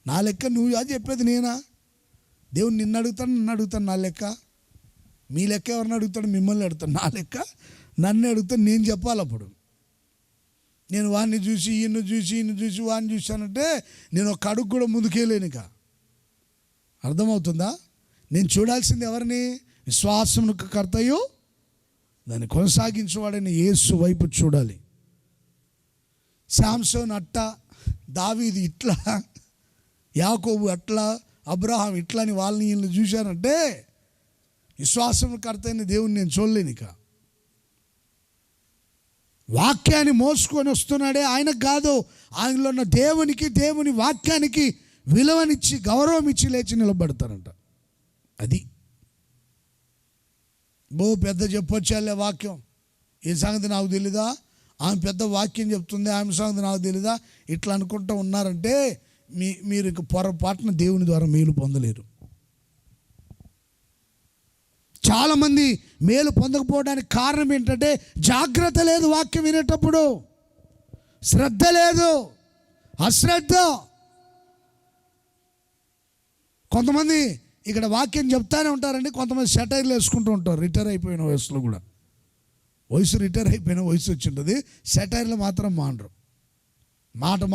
నా లెక్క నువ్వు అది చెప్పేది నేనా? దేవుడు నన్ను అడుగుతాను నా లెక్క. మీ లెక్క ఎవరిని అడుగుతాడు? మిమ్మల్ని అడుగుతాను. నా లెక్క నన్ను అడుగుతాను, నేను చెప్పాలి. అప్పుడు నేను వాడిని చూసి ఈయన్ని చూసి వాడిని చూశానంటే నేను ఒక అడుగు కూడా ముందుకెళ్ళలేను. ఇక అర్థమవుతుందా? నేను చూడాల్సింది ఎవరిని? విశ్వాసమునకు కర్తయు దాన్ని కొనసాగించేవాడని యేసు వైపు చూడాలి. శాంసోన్ అట్లా, దావీదు ఇట్లా, యాకోబు అట్లా, అబ్రహాం ఇట్లా అని వాళ్ళని వీళ్ళని చూశానంటే విశ్వాసమునకు కర్తైన దేవుని నేను చూడలేను. ఇక వాక్యాన్ని మోసుకొని వస్తున్నాడే ఆయనకు కాదు, ఆయనలో ఉన్న దేవునికి, దేవుని వాక్యానికి విలువనిచ్చి గౌరవం ఇచ్చి లేచి నిలబడతారంట. అది పెద్ద చెప్పొచ్చాలే వాక్యం, ఈ సంగతి నాకు తెలీదా, ఆమె పెద్ద వాక్యం చెప్తుంది, ఆమె సంగతి నాకు తెలీదా, ఇట్లా అనుకుంటూ ఉన్నారంటే మీరు ఇక పొరపాటున దేవుని ద్వారా మేలు పొందలేరు. చాలామంది మేలు పొందకపోవడానికి కారణం ఏంటంటే జాగ్రత్త లేదు, వాక్యం వినేటప్పుడు శ్రద్ధ లేదు, అశ్రద్ధ. కొంతమంది ఇక్కడ వాక్యం చెప్తానే ఉంటారండి, కొంతమంది సెటైర్లు వేసుకుంటూ ఉంటారు. రిటైర్ అయిపోయిన వయసులో కూడా, రిటైర్ అయిపోయిన వయసు వచ్చి ఉంటుంది, సెటైర్లు మాత్రం మానరు.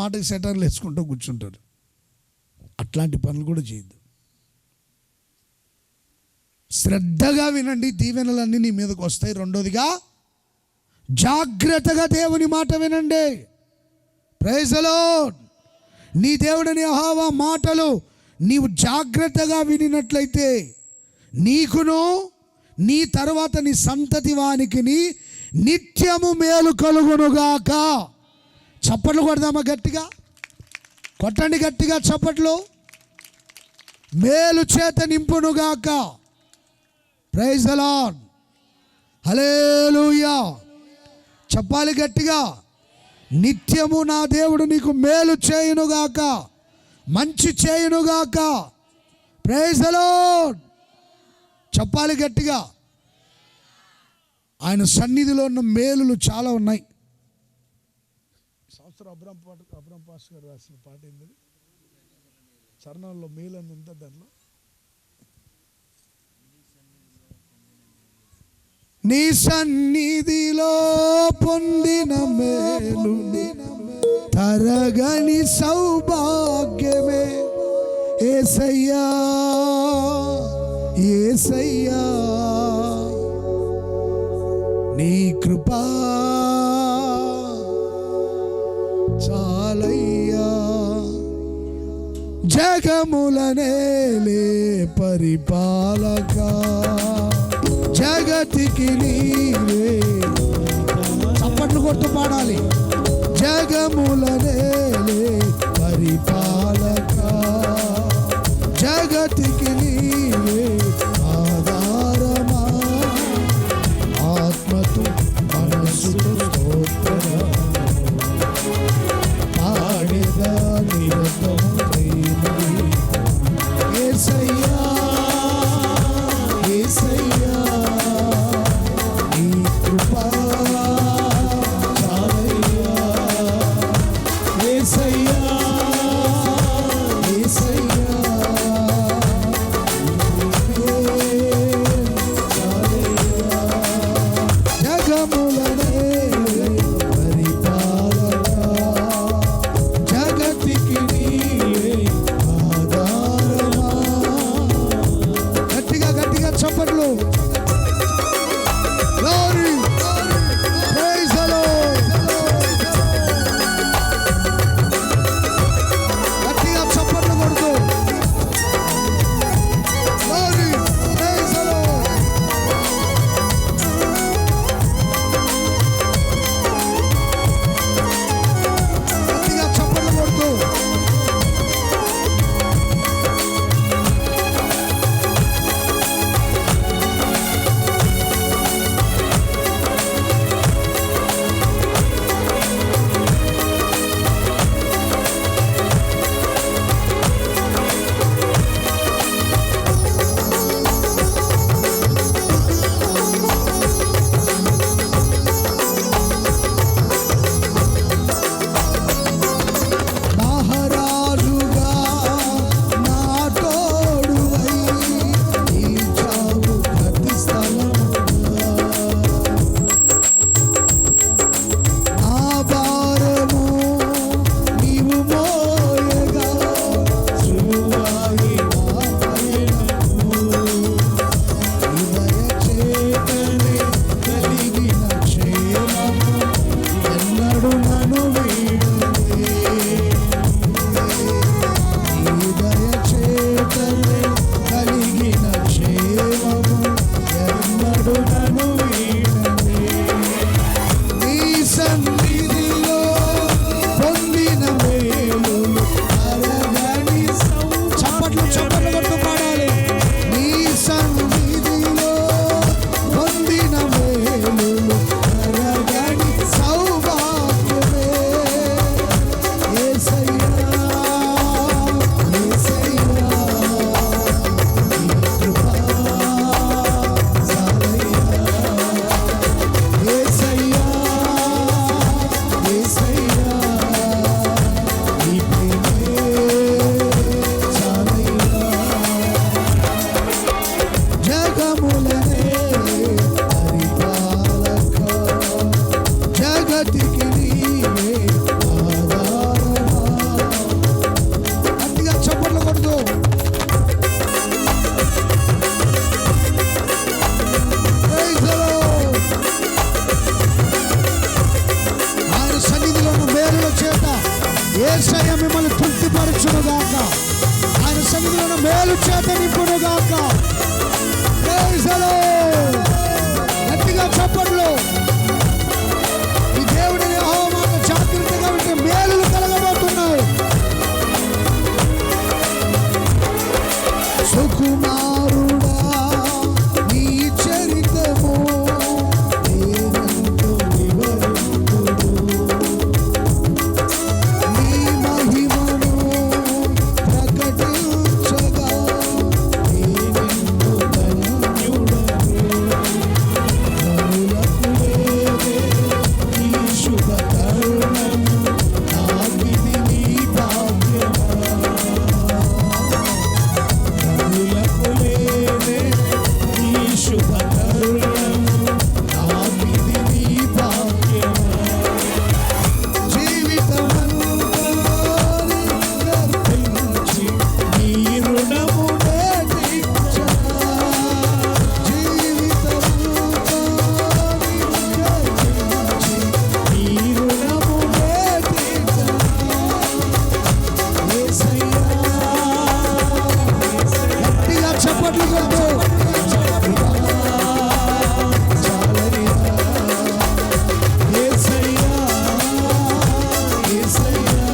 మాటకి సెటైర్లు వేసుకుంటూ కూర్చుంటారు. అట్లాంటి పనులు కూడా చేయొద్దు. శ్రద్ధగా వినండి, దీవెనలన్నీ నీ మీదకి వస్తాయి. రెండోదిగా జాగ్రత్తగా దేవుని మాట వినండి. Praise the Lord. నీ దేవుడని యెహోవా మాటలు నీవు జాగ్రత్తగా వినినట్లయితే నీకును నీ తర్వాత నీ సంతతి వానికి నిత్యము మేలు కలుగునుగాక. చప్పట్లు కొడదామా గట్టిగా? కొట్టండి గట్టిగా చప్పట్లు. మేలు చేత నింపునుగాక. Praise the lord. హల్లెలూయా. చెప్పాలి గట్టిగా. నిత్యము నా దేవుడు నీకు మేలు చేయునుగాక, మంచి చేయునుగాక. Praise the lord. చెప్పాలి గట్టిగా. ఆయన సన్నిధిలో ఉన్న మేలులు చాలా ఉన్నాయి. సంవత్సరం అబ్రాం పాస్ గారు రాసిన పాట ఏంది? చరణంలో మేలు అని ఉంటుంది. దాంట్లో నీ సన్నిధిలో పొందిన మేలు తరగని సౌభాగ్యమే యేసయ్యా, యేసయ్యా. నీ కృపా చాలయ్యా. జగములనేలే పరిపాలక, జగతికి నీవే. చప్పట్లు కొట్టు పాడాలి. జగములనేలే పరిపాలక, జగతికి నీవే ఆధారమా. ఆత్మతో మనసుతో స్తోత్రము పాడేదా నిరతము ప్రేమని. యేసయ్యా, యేసయ్యా. నీ కృపా చాలయ్యా. యేసయ్యా,
బలపరచును గాక. ఆయన సన్నిధిలో మేలు చేత నింపును గాక. గట్టిగా చప్పట్లు. ఈ దేవుడిని అవమాన జాగ్రత్తగా ఉంటే మేలులు కలగబోతున్నాయి. సుకుమారుడా నీ చరితము నేనెంతో వివరింతును. నీ మహిమను ప్రకటించగా నేనెంతో ధన్యుడను. కనులకు లేదే ఈ శుభ తరుణం, నాకిది నీ భాగ్యమా. కనులకు లేదే ఈ శుభ తరుణం, నాకిది నీ భాగ్యమా. జీవితమంతా నిర్వర్తించి నీ రుణమునే తీర్చగా. జీవితమంతా నిర్వర్తించి నీ రుణమునే తీర్చగా. యేసయ్యా గట్టిగా చప్పట్లు కొట్టు. చాలయ్యా యేసయ్యా, యేసయ్యా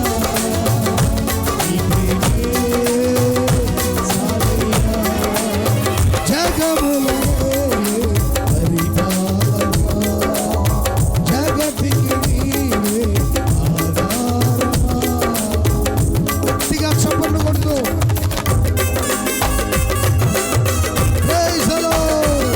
నీ ప్రేమే చాలయ్యా. జగములో పరిపాలన, జగతికి నీవే ఆధారమా. గట్టిగా చప్పట్లు కొడుతూ Praise the Lord.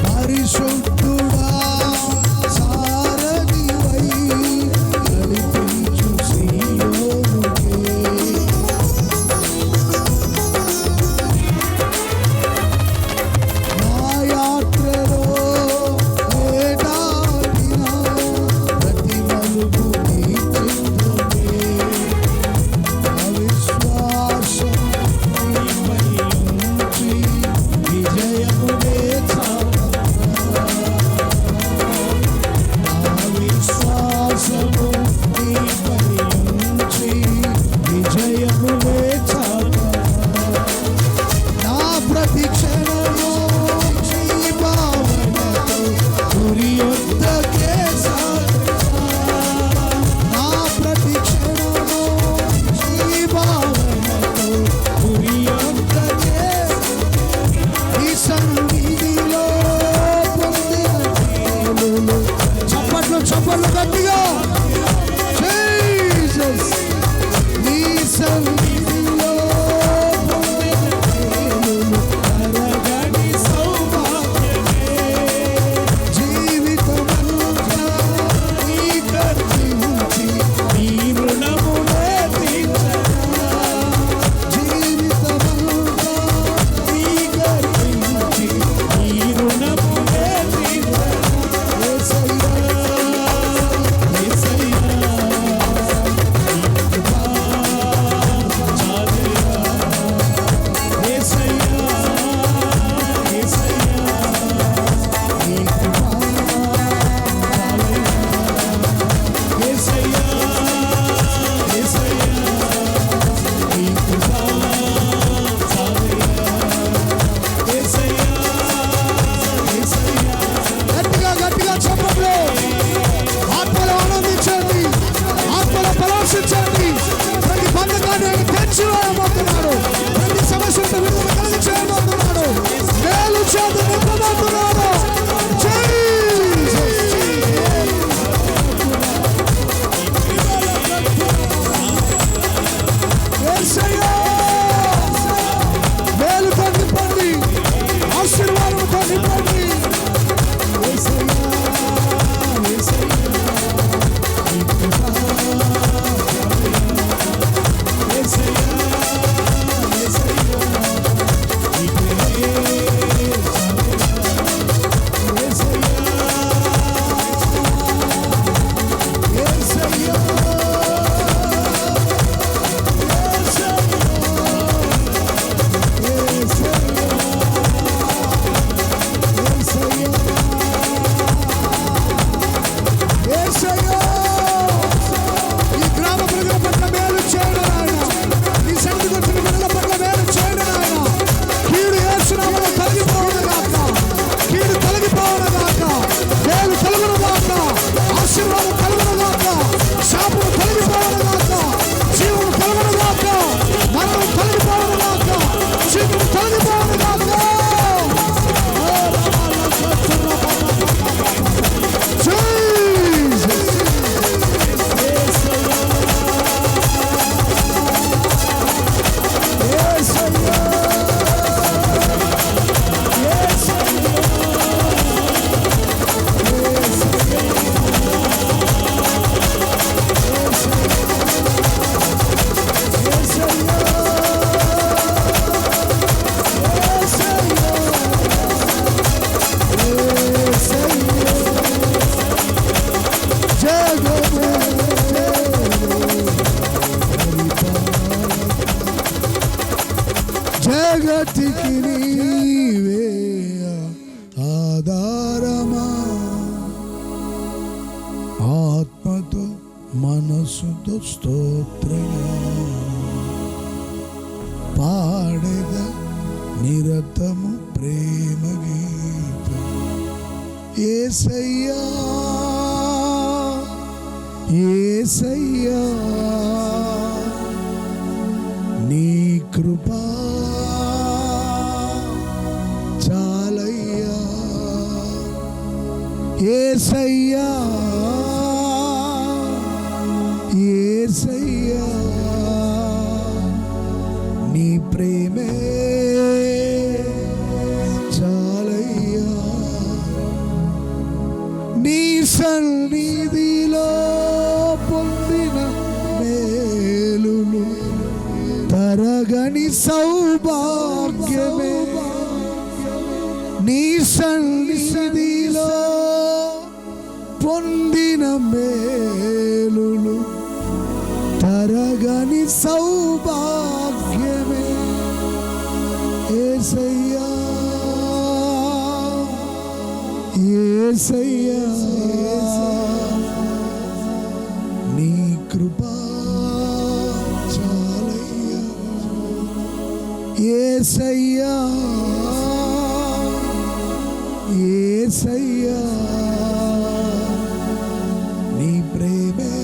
పరిశుద్ధుడా సారథివై నడిపించు సీయోనుకే. నా యాత్రలో ఏడాదిన ప్రతి మలుపు నీ చిత్తమే. నా విశ్వాసం నీపై ఉంచి విజయమునే చాటగా. నా విశ్వాసము నీపై ఉంచి విజయమునే చాటగా. నా ప్రతి క్షణము నీ భావనతో గురి యొద్దకే సాగుతా. నా ప్రతి క్షణము నీ భావనతో గురి యొద్దకే. ఈ సన్నిధిలో పొందిన మేలులు. చప్పట్లు చప్పట్లు గట్టిగా. జీసస్ నీ సన్నిధిలో పొందిన మేలులు తరగని సౌభాగ్యమే. జీవితమంతా నీ కర్తించి నీ రుణమునే తీర్చగా. జీవితమంతా నీ కర్తించి నీ రుణమునే తీర్చగా. యేసయ్యా, యేసయ్యా
జగతికి నీవే ఆధారమా, ఆత్మతో మనసుతో స్తోత్రగానం పాడేదా నిరతము ప్రేమ గీతం. యేసయ్యా యేసయ్యా నీ కృపా చాలయ్యా. యేసయ్యా యేసయ్యా నీ ప్రేమే చాలయ్యా. నీ సన్నిధిలో పొందిన మేలులు తరగని సౌభాగ్యమే. నీ సన్నిధిలో పొందిన మేలులు తరగని సౌభాగ్యమే. యేసయ్యా యేసయ్యా నీ కృపా చాలయ్యా. యేసయ్యా యేసయ్యా నీ ప్రేమే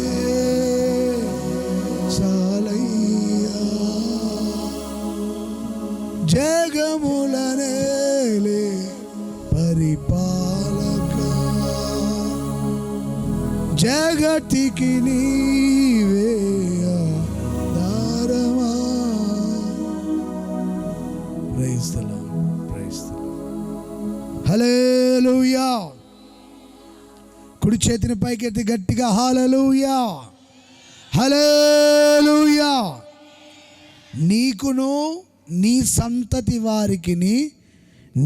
చాలయ్యా. జగములనేలే పరిపాలక, జగతికి నీవే ఆధారమా. Praise the lord, praise the lord. హల్లెలూయా. కుడి చేతిని పైకెత్తి గట్టిగా హల్లెలూయా హల్లెలూయా. నీకును నీ సంతతి వారికి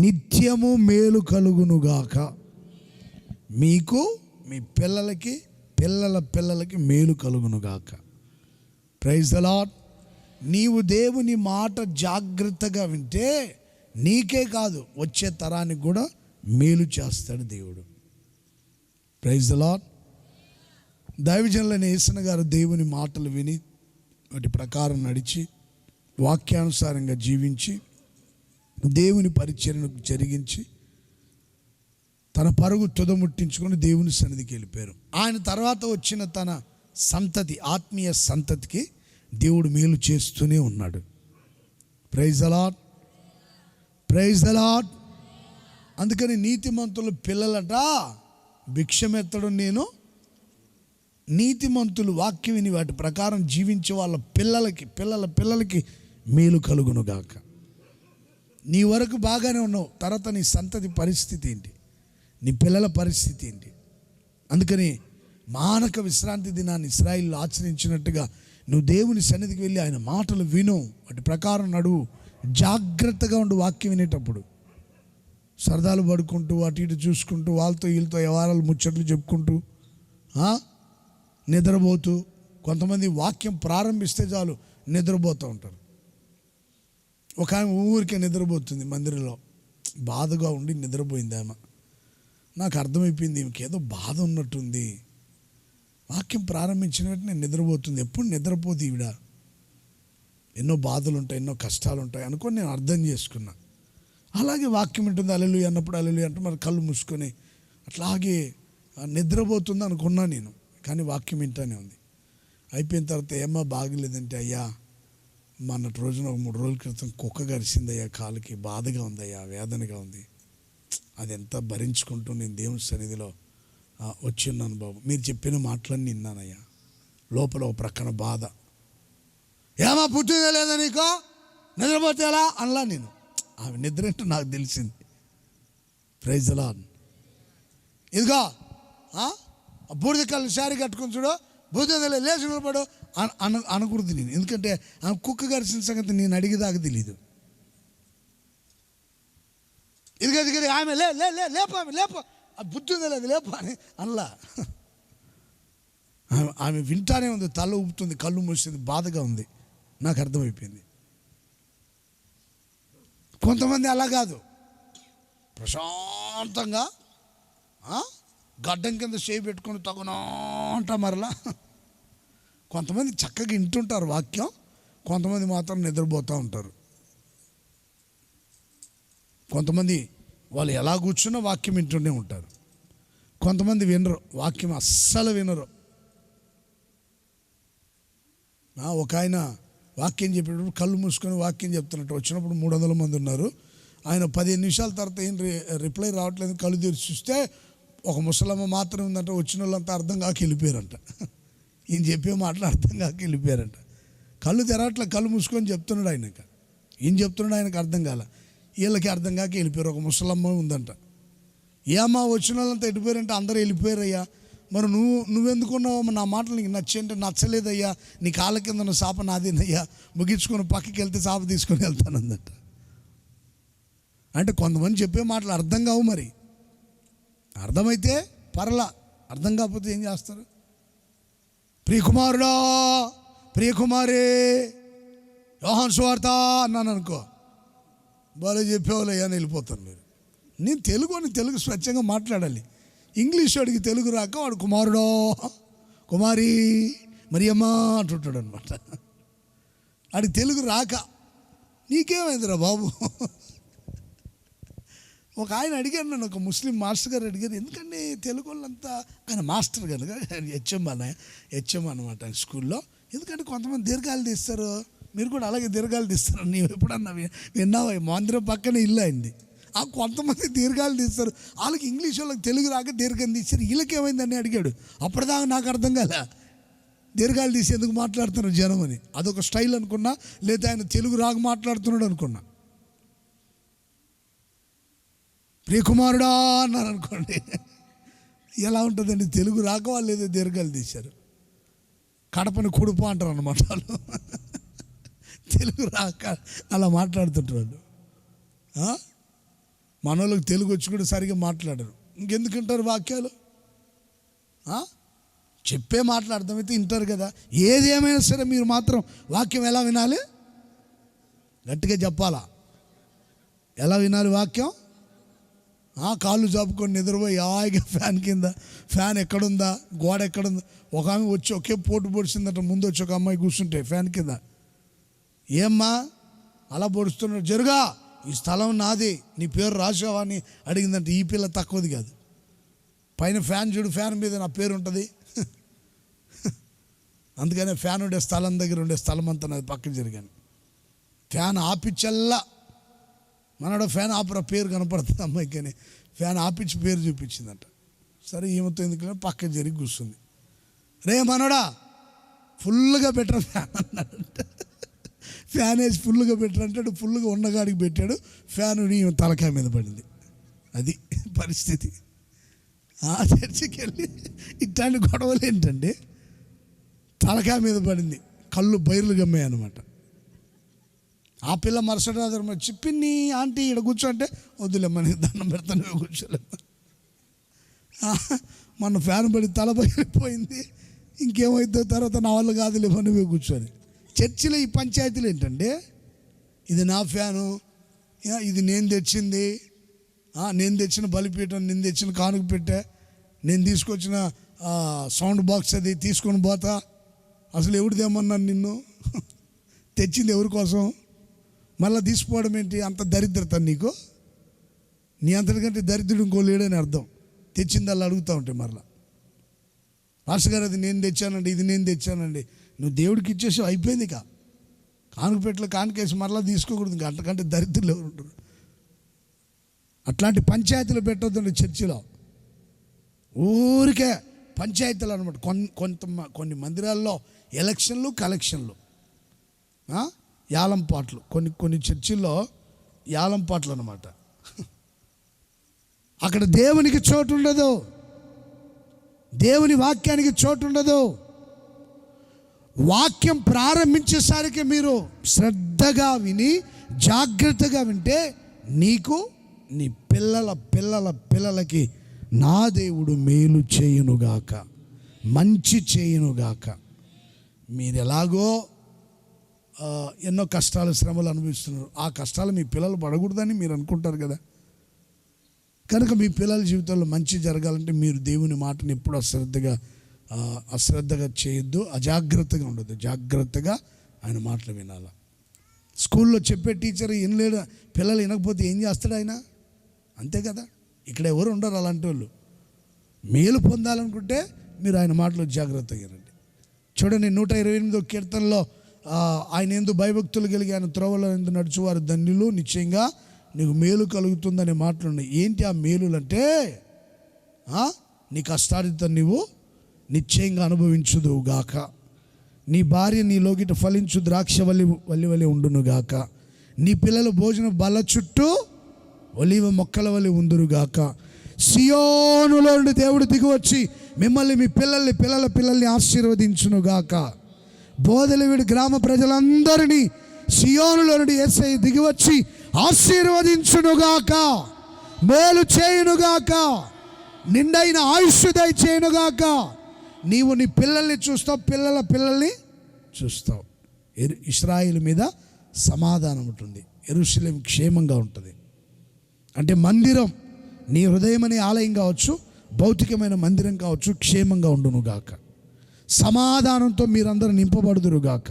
నిత్యము మేలు కలుగునుగాక. మీకు మీ పిల్లలకి పిల్లల పిల్లలకి మేలు కలుగునుగాక. Praise the Lord. నీవు దేవుని మాట జాగ్రత్తగా వింటే నీకే కాదు వచ్చే తరానికి కూడా మేలు చేస్తాడు దేవుడు. Praise the lord. దైవజనులైన యేసన్న గారు దేవుని మాటలు విని వాటి ప్రకారం నడిచి వాక్యానుసారంగా జీవించి దేవుని పరిచర్యను జరిగించి తన పరుగు తుదముట్టించుకొని దేవుని సన్నిధికి వెళ్ళిపోయారు. ఆయన తర్వాత వచ్చిన తన సంతతి, ఆత్మీయ సంతతికి దేవుడు మేలు చేస్తూనే ఉన్నాడు. Praise the lord, praise the Lord. అందుకని నీతిమంతుల పిల్లలట భిక్షమెత్తడం నేను, నీతిమంతులు వాక్యం విని వాటి ప్రకారం జీవించే వాళ్ళ పిల్లలకి పిల్లల పిల్లలకి మేలు కలుగునుగాక. నీ వరకు బాగానే ఉన్నావు, తర్వాత నీ సంతతి పరిస్థితి ఏంటి, నీ పిల్లల పరిస్థితి ఏంటి? అందుకని మానక విశ్రాంతి దినాన్ని ఇశ్రాయేలు ఆచరించినట్టుగా నువ్వు దేవుని సన్నిధికి వెళ్ళి ఆయన మాటలు విను, వాటి ప్రకారం నడువు, జాగ్రత్తగా ఉండు. వాక్యం వినేటప్పుడు సరదాలు పడుకుంటూ అటు ఇటు చూసుకుంటూ వాళ్ళతో వీళ్ళతో వ్యవహారాలు ముచ్చట్లు చెప్పుకుంటూ నిద్రపోతూ, కొంతమంది వాక్యం ప్రారంభిస్తే చాలు నిద్రపోతూ ఉంటారు. ఒక ఆమె ఊరికే నిద్రపోతుంది మందిరంలో, బాధగా ఉండి నిద్రపోయింది ఆమె. నాకు అర్థమైపోయింది ఈమెకేదో బాధ ఉన్నట్టుంది. వాక్యం ప్రారంభించిన వెంటనే నిద్రపోతుంది. ఎప్పుడు నిద్రపోదు ఈవిడ, ఎన్నో బాధలు ఉంటాయి, ఎన్నో కష్టాలు ఉంటాయి అనుకొని నేను అర్థం చేసుకున్నా. అలాగే వాక్యం ఉంటుంది హల్లెలూయా అన్నప్పుడు హల్లెలూయా అంటే మరి కళ్ళు మూసుకొని అట్లాగే నిద్రపోతుంది అనుకున్నా నేను. కానీ వాక్యం వింటానే ఉంది. అయిపోయిన తర్వాత ఏమో బాగలేదంటే, అయ్యా మొన్నటి రోజున 3 రోజుల క్రితం కుక్క గరిసిందయ్యా, కాలుకి బాధగా ఉందయ్యా, వేదనగా ఉంది, అది ఎంత భరించుకుంటూ నేను దేవుని సన్నిధిలో వచ్చి ఉన్నాను బాబు, మీరు చెప్పిన మాటలన్నీ విన్నానయ్యా, లోపల ఒక ప్రక్కన బాధ. ఏమా పుట్టిందా లేదా నీకో, నిద్రపోతే ఎలా అనలా నేను. ఆమె నిద్ర ఏంటో నాకు తెలిసింది. Praise the Lord. ఇదిగో బూడిద కళ్ళు శారీ కట్టుకుని చూడు, బూడిద లేచి నిలబడు అనకూడదు నేను. ఎందుకంటే ఆమె కుక్క గరిసిన సంగతి నేను అడిగేదాకా తెలీదు. ఇదిగో ఇదిగో ఆమె లేప ఆమె లేప, బుద్ధి ఉందా లేదు లేప అని అనలా. ఆమె వింటానే ఉంది, తల ఊపుతుంది, కళ్ళు మూసింది, బాధగా ఉంది. నాకు అర్థమైపోయింది. కొంతమంది అలా కాదు, ప్రశాంతంగా గడ్డం కింద చేయి పెట్టుకొని తగునంట మరలా. కొంతమంది చక్కగా వింటుంటారు వాక్యం, కొంతమంది మాత్రం నిద్రపోతూ ఉంటారు. కొంతమంది వాళ్ళు ఎలా కూర్చున్నా వాక్యం వింటూనే ఉంటారు. కొంతమంది వినరు, వాక్యం అస్సలు వినరు. ఒక ఆయన వాక్యం చెప్పేటప్పుడు కళ్ళు మూసుకొని వాక్యం చెప్తున్నట్టు వచ్చినప్పుడు 300 మంది ఉన్నారు. ఆయన 15 నిమిషాల తర్వాత ఏం రిప్లై రావట్లేదు, కళ్ళు తెరిచి చూస్తే ఒక ముసలమ్మ మాత్రం ఉందంట. వచ్చిన వాళ్ళంతా అర్థం కాక వెళ్ళిపోయారంట. ఈయన చెప్పే మాటలు అర్థం కాక వెళ్ళిపోయారంట. కళ్ళు తెరవట్లే, కళ్ళు మూసుకొని చెప్తున్నాడు ఆయనక. ఈయన చెప్తున్నాడు, ఆయనకు అర్థం కాల. వీళ్ళకి అర్థం కాక వెళ్ళిపోయారు. ఒక ముసలమ్మ ఉందంట. ఏమ్మా వచ్చిన వాళ్ళంతా వెళ్ళిపోయారంటే అందరూ వెళ్ళిపోయారయ్యా, మరి నువ్వెందుకున్నావు, నా మాటలు నీకు నచ్చేంటే నచ్చలేదయ్యా, నీ కాళ్ళ కింద ఉన్న చాప నాదేనయ్యా, ముగించుకొని పక్కకి వెళ్తే చాప తీసుకొని వెళ్తానందట. అంటే కొంతమంది చెప్పే మాటలు అర్థం కావు. మరి అర్థమైతే పర్లా, అర్థం కాకపోతే ఏం చేస్తారు? ప్రియకుమారుడా, ప్రియకుమారే, యోహాను సువార్త అన్నాను అనుకో, బాగా చెప్పేవాళ్ళయ్యా అని వెళ్ళిపోతాను. నేను తెలుగు స్వచ్ఛంగా మాట్లాడాలి. ఇంగ్లీష్ వాడికి తెలుగు రాక వాడు కుమారుడో కుమారి మరియమ్మ అంటుంటాడు అనమాట. వాడికి తెలుగు రాక నీకేమైందిరా బాబు. ఒక ఆయన అడిగాను నన్ను, ఒక ముస్లిం మాస్టర్ గారు అడిగారు, ఎందుకంటే తెలుగు వాళ్ళంతా, ఆయన మాస్టర్ కనుక హెచ్ఎం అనమాట ఆయన స్కూల్లో, ఎందుకంటే కొంతమంది దీర్ఘాలు తీస్తారు, మీరు కూడా అలాగే దీర్ఘాలు తీస్తారు, నీవు ఎప్పుడన్నా విన్నావా? మందిరం పక్కనే ఇల్లు అయింది. కొంతమంది దీర్ఘాలు తీస్తారు, వాళ్ళకి ఇంగ్లీష్ వాళ్ళకి తెలుగు రాక దీర్ఘం తీస్తారు, వీళ్ళకి ఏమైందని అడిగాడు. అప్పటిదాకా నాకు అర్థం కాలే, దీర్ఘాలు తీసి ఎందుకు మాట్లాడుతున్నారు జనం అని. అదొక స్టైల్ అనుకున్నా, లేదా ఆయన తెలుగు రాక మాట్లాడుతున్నాడు అనుకున్నా. ప్రియకుమారుడా అన్నారు అనుకోండి, ఎలా ఉంటుందండి? తెలుగు రాక వాళ్ళు ఏదో దీర్ఘాలు తీశారు. కడపని కుడుప అంటారు అన్నమాట వాళ్ళు. తెలుగు రాక అలా మాట్లాడుతుంటారు. మన వాళ్ళకి తెలుగు వచ్చి కూడా సరిగ్గా మాట్లాడరు. ఇంకెందుకుంటారు వాక్యాలు? చెప్పే మాటలు అర్థమైతే వింటారు కదా. ఏది ఏమైనా సరే మీరు మాత్రం వాక్యం ఎలా వినాలి? గట్టిగా చెప్పాలా? ఎలా వినాలి వాక్యం? కాళ్ళు చాపుకొని నిద్రపోయి హాయిగా ఫ్యాన్ కింద, ఫ్యాన్ ఎక్కడుందా, గోడ ఎక్కడుందా, ఒక ఆమె వచ్చి ఒకే పోటు పొడిచిందట. ముందు వచ్చి ఒక అమ్మాయి కూర్చుంటే ఫ్యాన్ కింద, ఏమ్మా అలా పొడుస్తున్నాడు, జరుగా, ఈ స్థలం నాది, నీ పేరు రాసావా అని అడిగిందంటే, ఈ పిల్ల తక్కువది కాదు. పైన ఫ్యాన్ చూడు, ఫ్యాన్ మీద నా పేరు ఉంటుంది. అందుకనే ఫ్యాన్ ఉండే స్థలం దగ్గర ఉండే స్థలం అంతా నాది పక్కన జరిగాను. ఫ్యాన్ ఆపిచ్చల్లా, మనోడు ఫ్యాన్ ఆపరా పేరు కనపడుతుంది అమ్మాయికి అని ఫ్యాన్ ఆపిచ్చి పేరు చూపించిందంట. సరే ఈమెతో ఎందుకంటే పక్కన జరిగి కూర్చుంది. రే మనోడా ఫుల్గా బెటర్ ఫ్యాన్ అన్నాడంట. ఫ్యాన్ వేసి ఫుల్గా పెట్టారంటాడు, ఫుల్గా ఉన్నగాడికి పెట్టాడు, ఫ్యాన్ తలకాయ మీద పడింది. అది పరిస్థితి. చర్చికి వెళ్ళి ఇట్లాంటి గొడవలు ఏంటండి, తలకాయ మీద పడింది, కళ్ళు బైర్లు గమ్మాయి అనమాట. ఆ పిల్ల మరుసటి రాదు వచ్చి, పిన్ని ఆంటీ ఇక్కడ కూర్చోంటే, వద్దులే మనకి దండం పెడతాను, కూర్చోలేము. మన ఫ్యాన్ పడి తల పగిలిపోయింది, ఇంకేమైతే తర్వాత నా వాళ్ళు కాదులే నువ్వే కూర్చొని. చర్చిలో ఈ పంచాయతీలు ఏంటంటే, ఇది నా ఫ్యాను, ఇది నేను తెచ్చింది, నేను తెచ్చిన బలిపీఠం, నేను తెచ్చిన కానుక పెట్టా, నేను తీసుకొచ్చిన సౌండ్ బాక్స్ అది తీసుకొని పోతా, అసలు ఎవడు తెమ్మన్నాను నిన్ను, తెచ్చింది ఎవరి కోసం, మళ్ళీ తీసుకోవడం ఏంటి? అంత దరిద్రత నీకు, నీ అంతటికంటే దరిద్రుడు ఇంకో లేడని అర్థం. తెచ్చింది అలా అడుగుతూ ఉంటాయి మరలా. పాస్టర్ గారు అది నేను తెచ్చానండి, ఇది నేను తెచ్చానండి. నువ్వు దేవుడికి ఇచ్చేసి అయిపోయింది. కానుక పెట్టలో కానుకేసి మరలా తీసుకోకూడదు. ఇంకా అంతకంటే దరిద్రులు ఎవరు ఉంటారు? అట్లాంటి పంచాయతీలు పెట్టొద్దండి చర్చిలో. ఊరికే పంచాయతీలు అనమాట. కొన్ని మందిరాల్లో ఎలక్షన్లు, కలెక్షన్లు, యాలం పాటలు. కొన్ని చర్చిల్లో యాలం పాటలు అనమాట. అక్కడ దేవునికి చోటు ఉండదు, దేవుని వాక్యానికి చోటు ఉండదు. వాక్యం ప్రారంభించేసరికి మీరు శ్రద్ధగా విని జాగ్రత్తగా వింటే నీకు, నీ పిల్లల పిల్లల పిల్లలకి నా దేవుడు మేలు చేయునుగాక, మంచి చేయునుగాక. మీరు ఎలాగో ఎన్నో కష్టాలు శ్రమలు అనుభవిస్తున్నారు. ఆ కష్టాలు మీ పిల్లలు పడకూడదని మీరు అనుకుంటారు కదా. కనుక మీ పిల్లల జీవితంలో మంచి జరగాలంటే మీరు దేవుని మాటని ఎప్పుడు అశ్రద్ధగా చేయొద్దు, అజాగ్రత్తగా ఉండొద్దు. జాగ్రత్తగా ఆయన మాటలు వినాలి. స్కూల్లో చెప్పే టీచర్ వినలేడు, పిల్లలు వినకపోతే ఏం చేస్తాడు ఆయన? అంతే కదా. ఇక్కడ ఎవరు ఉండరు అలాంటి వాళ్ళు. మేలు పొందాలనుకుంటే మీరు ఆయన మాటలు జాగ్రత్తగా వినండి. చూడండి 128వ కీర్తనలో ఆయన ఎందు భయభక్తులు కలిగి ఆయన త్రోవలో ఎందు నడుచువారు ధన్యులు, నిశ్చయంగా నీకు మేలు కలుగుతుందనే మాటలు ఉన్నాయి. ఏంటి ఆ మేలులు అంటే, నీ కష్టార్జితం నీవు నిశ్చయంగా అనుభవించుదువు గాక, నీ భార్య నీ లోగిట ఫలించు ద్రాక్ష వల్లి ఉండును గాక, నీ పిల్లల భోజన బల్ల చుట్టూ ఒలీవ మొక్కల వలె ఉందురుగాక. సియోనులో నుండి దేవుడు దిగి వచ్చి మిమ్మల్ని మీ పిల్లల్ని ఆశీర్వదించునుగాక. బోధలవీడు గ్రామ ప్రజలందరినీ సియోనులో నుండి యేసయ్య దిగి వచ్చి ఆశీర్వదించునుగాక, మేలు చేయునుగాక, నిండైన ఆయుష్షు దయచేయునుగాక. నీవు నీ పిల్లల్ని చూస్తావు, పిల్లల్ని చూస్తావు. ఇశ్రాయేలు మీద సమాధానం ఉంటుంది, యెరూషలేము క్షేమంగా ఉంటుంది. అంటే మందిరం, నీ హృదయం అనే ఆలయం కావచ్చు, భౌతికమైన మందిరం కావచ్చు, క్షేమంగా ఉండునుగాక. సమాధానంతో మీరందరూ నింపబడుదురుగాక.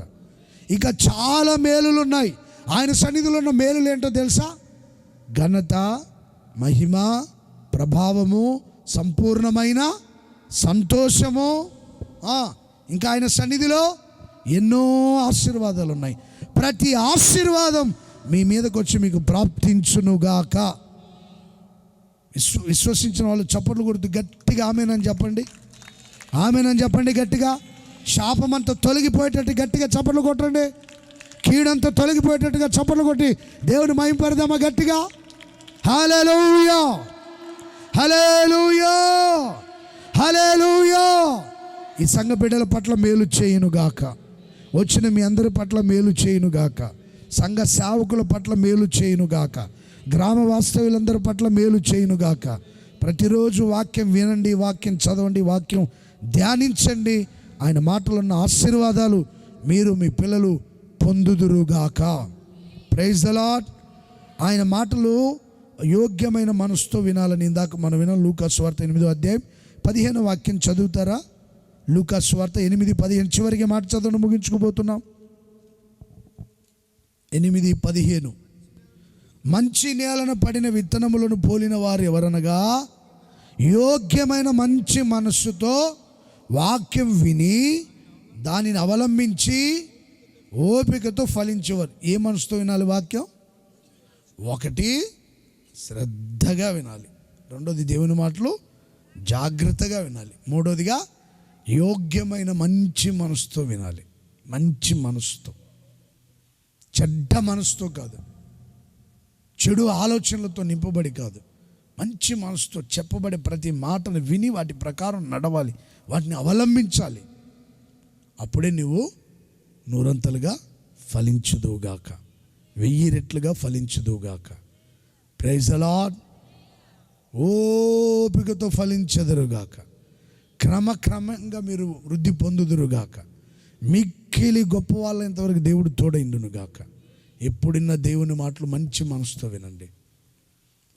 ఇంకా చాలా మేలులు ఉన్నాయి. ఆయన సన్నిధిలో ఉన్న మేలులు ఏంటో తెలుసా? ఘనత, మహిమ, ప్రభావము, సంపూర్ణమైన సంతోషము. ఇంకా ఆయన సన్నిధిలో ఎన్నో ఆశీర్వాదాలు ఉన్నాయి. ప్రతి ఆశీర్వాదం మీ మీదకి వచ్చి మీకు ప్రాప్తించునుగాక. విశ్వసించిన వాళ్ళు చప్పట్లు కొడుతూ గట్టిగా ఆమేనని చెప్పండి. ఆమేనని చెప్పండి గట్టిగా. శాపమంతా తొలగిపోయేటట్టు గట్టిగా చప్పట్లు కొట్టండి. కీడంతా తొలగిపోయేటట్టుగా చప్పట్లు కొట్టి దేవుని మహిమపడదామా గట్టిగా. హల్లెలూయా, హల్లెలూయా, హల్లెలూయా. ఈ సంఘ బిడ్డల పట్ల మేలు చేయునుగాక. వచ్చిన మీ అందరి పట్ల మేలు చేయునుగాక. సంఘ సేవకుల పట్ల మేలు చేయునుగాక. గ్రామ వాస్తవ్యులందరి పట్ల మేలు చేయునుగాక. ప్రతిరోజు వాక్యం వినండి, వాక్యం చదవండి, వాక్యం ధ్యానించండి. ఆయన మాటలున్న ఆశీర్వాదాలు మీరు మీ పిల్లలు పొందుదురుగాక. Praise the lord. ఆయన మాటలు యోగ్యమైన మనసుతో వినాలని ఇందాక మనం వినాం. లూకా సువార్త 8వ అధ్యాయం 15వ వాక్యం చదువుతారా? లూకా సువార్త 8:15 చివరికి మాట చదవడం ముగించుకోబోతున్నాం. 8:15 మంచి నేలన పడిన విత్తనములను పోలిన వారు ఎవరనగా, యోగ్యమైన మంచి మనస్సుతో వాక్యం విని దానిని అవలంబించి ఓపికతో ఫలించేవారు. ఏ మనసుతో వినాలి వాక్యం? ఒకటి, శ్రద్ధగా వినాలి. రెండోది, దేవుని మాటలు జాగ్రత్తగా వినాలి. మూడోదిగా, యోగ్యమైన మంచి మనసుతో వినాలి. మంచి మనసుతో, చెడ్డ మనసుతో కాదు, చెడు ఆలోచనలతో నింపబడి కాదు, మంచి మనసుతో చెప్పబడే ప్రతి మాటను విని వాటి ప్రకారం నడవాలి, వాటిని అవలంబించాలి. అప్పుడే నువ్వు 100 ఫలించుదువుగాక, 1000 రెట్లుగా ఫలించుదువుగాక. Praise the lord. ఓపికతో ఫలించెదరుగాక, క్రమక్రమంగా మీరు వృద్ధి పొందుదురుగాక, మిక్కిలి గొప్ప వాళ్ళంతవరకు దేవుడు తోడైండునుగాక. ఎప్పుడున్న దేవుని మాటలు మంచి మనసుతో వినండి.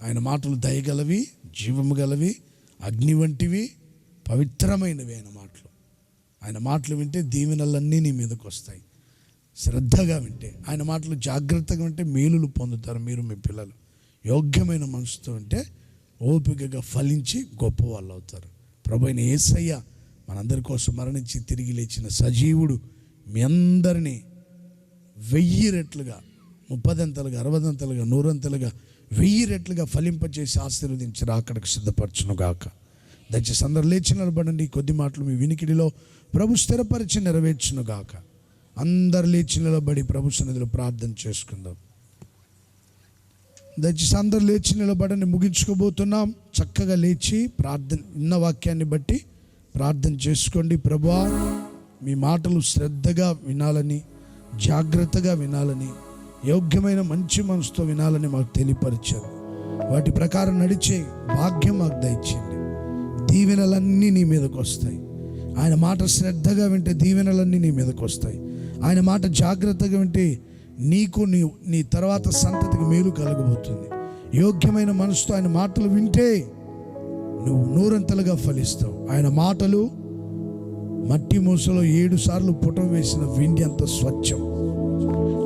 ఆయన మాటలు దయగలవి, జీవము గలవి, అగ్ని వంటివి, పవిత్రమైనవి ఆయన మాటలు. ఆయన మాటలు వింటే దీవెనలన్నీ నీ మీదకి వస్తాయి. శ్రద్ధగా వింటే, ఆయన మాటలు జాగ్రత్తగా వింటే మేలులు పొందుతారు మీరు, మీ పిల్లలు. యోగ్యమైన మనసుతో వింటే ఓపికగా ఫలించి గొప్ప వాళ్ళు అవుతారు. ప్రభువైన యేసయ్య మనందరి కోసం మరణించి తిరిగి లేచిన సజీవుడు మీ అందరినీ 1000 రెట్లుగా, 30 అంతలుగా, 60 అంతలుగా, 100 అంతలుగా, 1000 రెట్లుగా ఫలింపచేసి ఆశీర్వదించి అక్కడికి సిద్ధపరచునుగాక. దయచేసి అందరూ లేచి నిలబడండి. కొద్ది మాటలు మీ వినికిడిలో ప్రభు స్థిరపరిచి నెరవేర్చునుగాక. అందరు లేచి నిలబడి ప్రభు సన్నిధిలో ప్రార్థన చేసుకుందాం. దయచేసి అందరు లేచి నిలబడండి. ముగించుకోబోతున్నాం. చక్కగా లేచి ప్రార్థన, విన్న వాక్యాన్ని బట్టి ప్రార్థన చేసుకోండి. ప్రభువా, మీ మాటలు శ్రద్ధగా వినాలని, జాగ్రత్తగా వినాలని, యోగ్యమైన మంచి మనసుతో వినాలని మాకు తెలియపరిచారు. వాటి ప్రకారం నడిచే భాగ్యం మాకు దయచేయండి. దీవెనలన్నీ నీ మీదకు వస్తాయి. ఆయన మాట శ్రద్ధగా వింటే దీవెనలన్నీ నీ మీదకు వస్తాయి. ఆయన మాట జాగ్రత్తగా వింటే నీకు నీ తర్వాత సంతతికి మేలు కలగబోతుంది. యోగ్యమైన మనసుతో ఆయన మాటలు వింటే నువ్వు నూరంతలుగా ఫలిస్తావు. ఆయన మాటలు మట్టి మూసలో 7 సార్లు పుటం వేసిన వెండి అంత స్వచ్ఛం.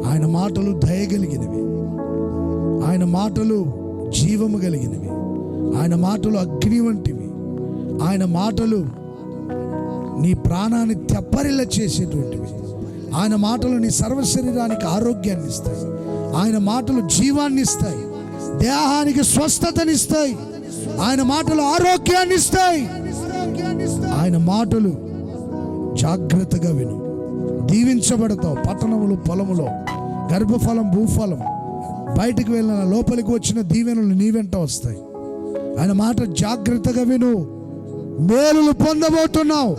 ఆయన మాటలు దయగలిగినవి, ఆయన మాటలు జీవము కలిగినవి, ఆయన మాటలు అగ్ని వంటివి, ఆయన మాటలు నీ ప్రాణాన్ని తెప్పరిల్ల చేసేటువంటివి, ఆయన మాటలు నీ సర్వశరీరానికి ఆరోగ్యాన్ని ఇస్తాయి, ఆయన మాటలు జీవాన్ని ఇస్తాయి, దేహానికి స్వస్థతనిస్తాయి, ఆయన మాటలు ఆరోగ్యాన్ని ఇస్తాయి. ఆయన మాటలు జాగ్రత్తగా విను, దీవించబడతావు. పట్టణములు, పొలములో గర్భఫలం, భూఫలం, బయటకు వెళ్ళిన లోపలికి వచ్చిన దీవెనలు నీ వెంట వస్తాయి. ఆయన మాట జాగ్రత్తగా విను, మేలులు పొందబోతున్నావు.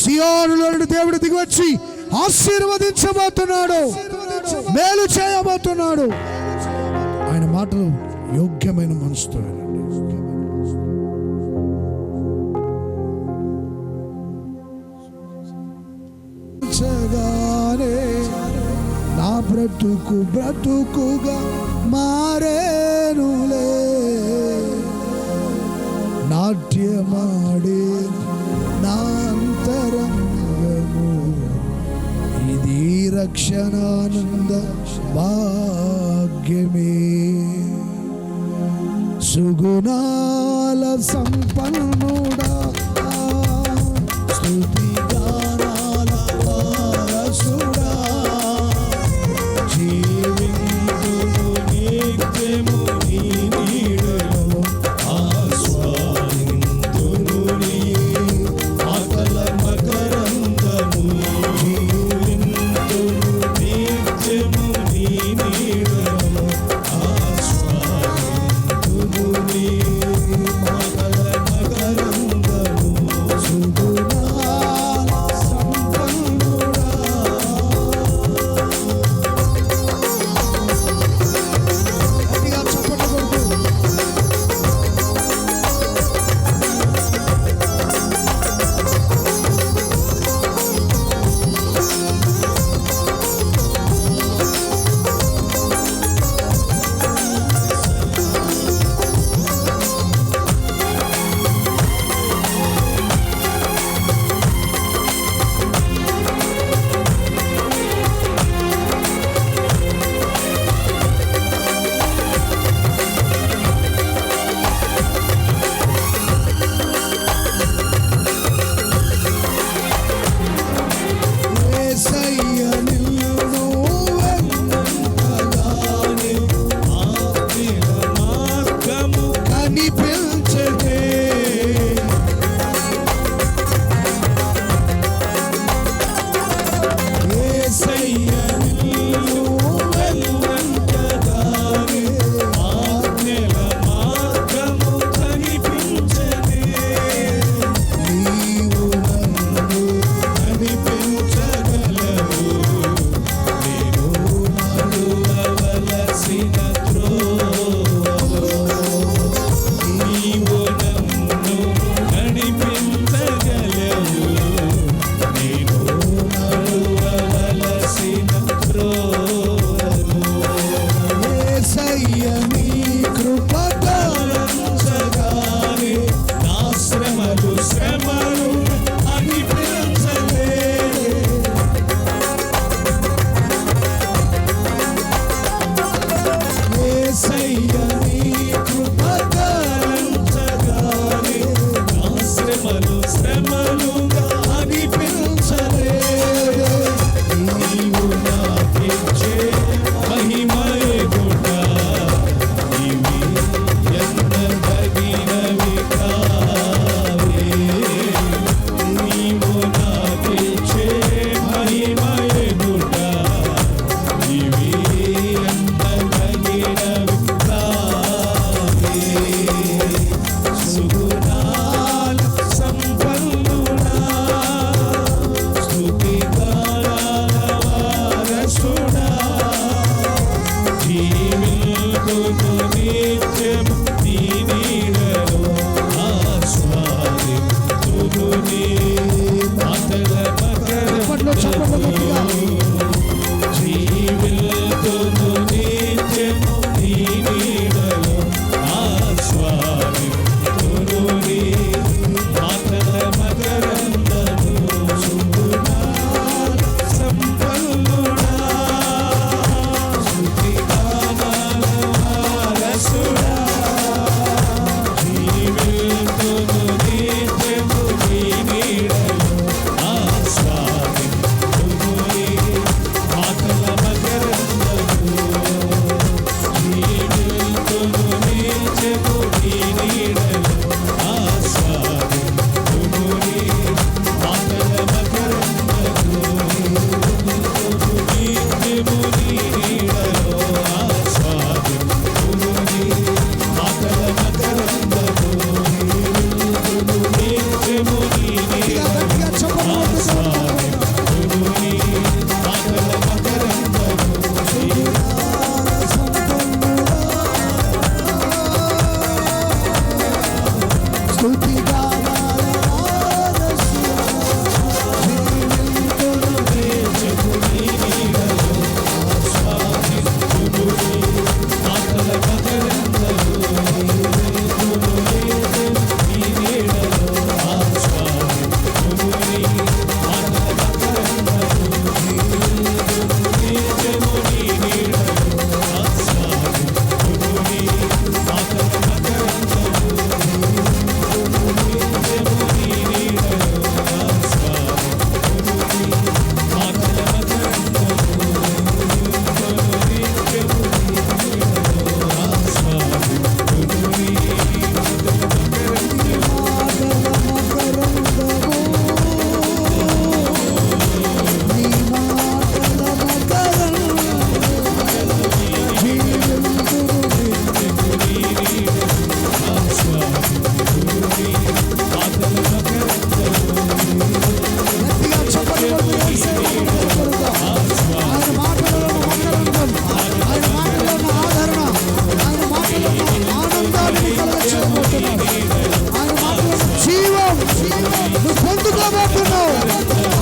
సియోనులో నుండి దేవుడు దిగి వచ్చి ఆశీర్వదించబోతున్నాడు, మేలు చేయబోతున్నాడు. ఆయన మాటలు యోగ్యమైన మనసుతో వినండి. నా బ్రతుకుగా మారేనులే, నాట్యమాడే నా అంతరంగము, ఇది రక్షణానంద భాగ్యమే. సుగుణాల సంపన్నుడా, స్తుతి గానాల వారసుడా, జీవింతును నిత్యము నీ నీడలో, ఆస్వాదింతును నీ ఆకల మకరందము, జీవింతును నిత్యము నీ నీడలో, ఆస్వాదింతును నీ ఆకల మకరందము. సుగుణాల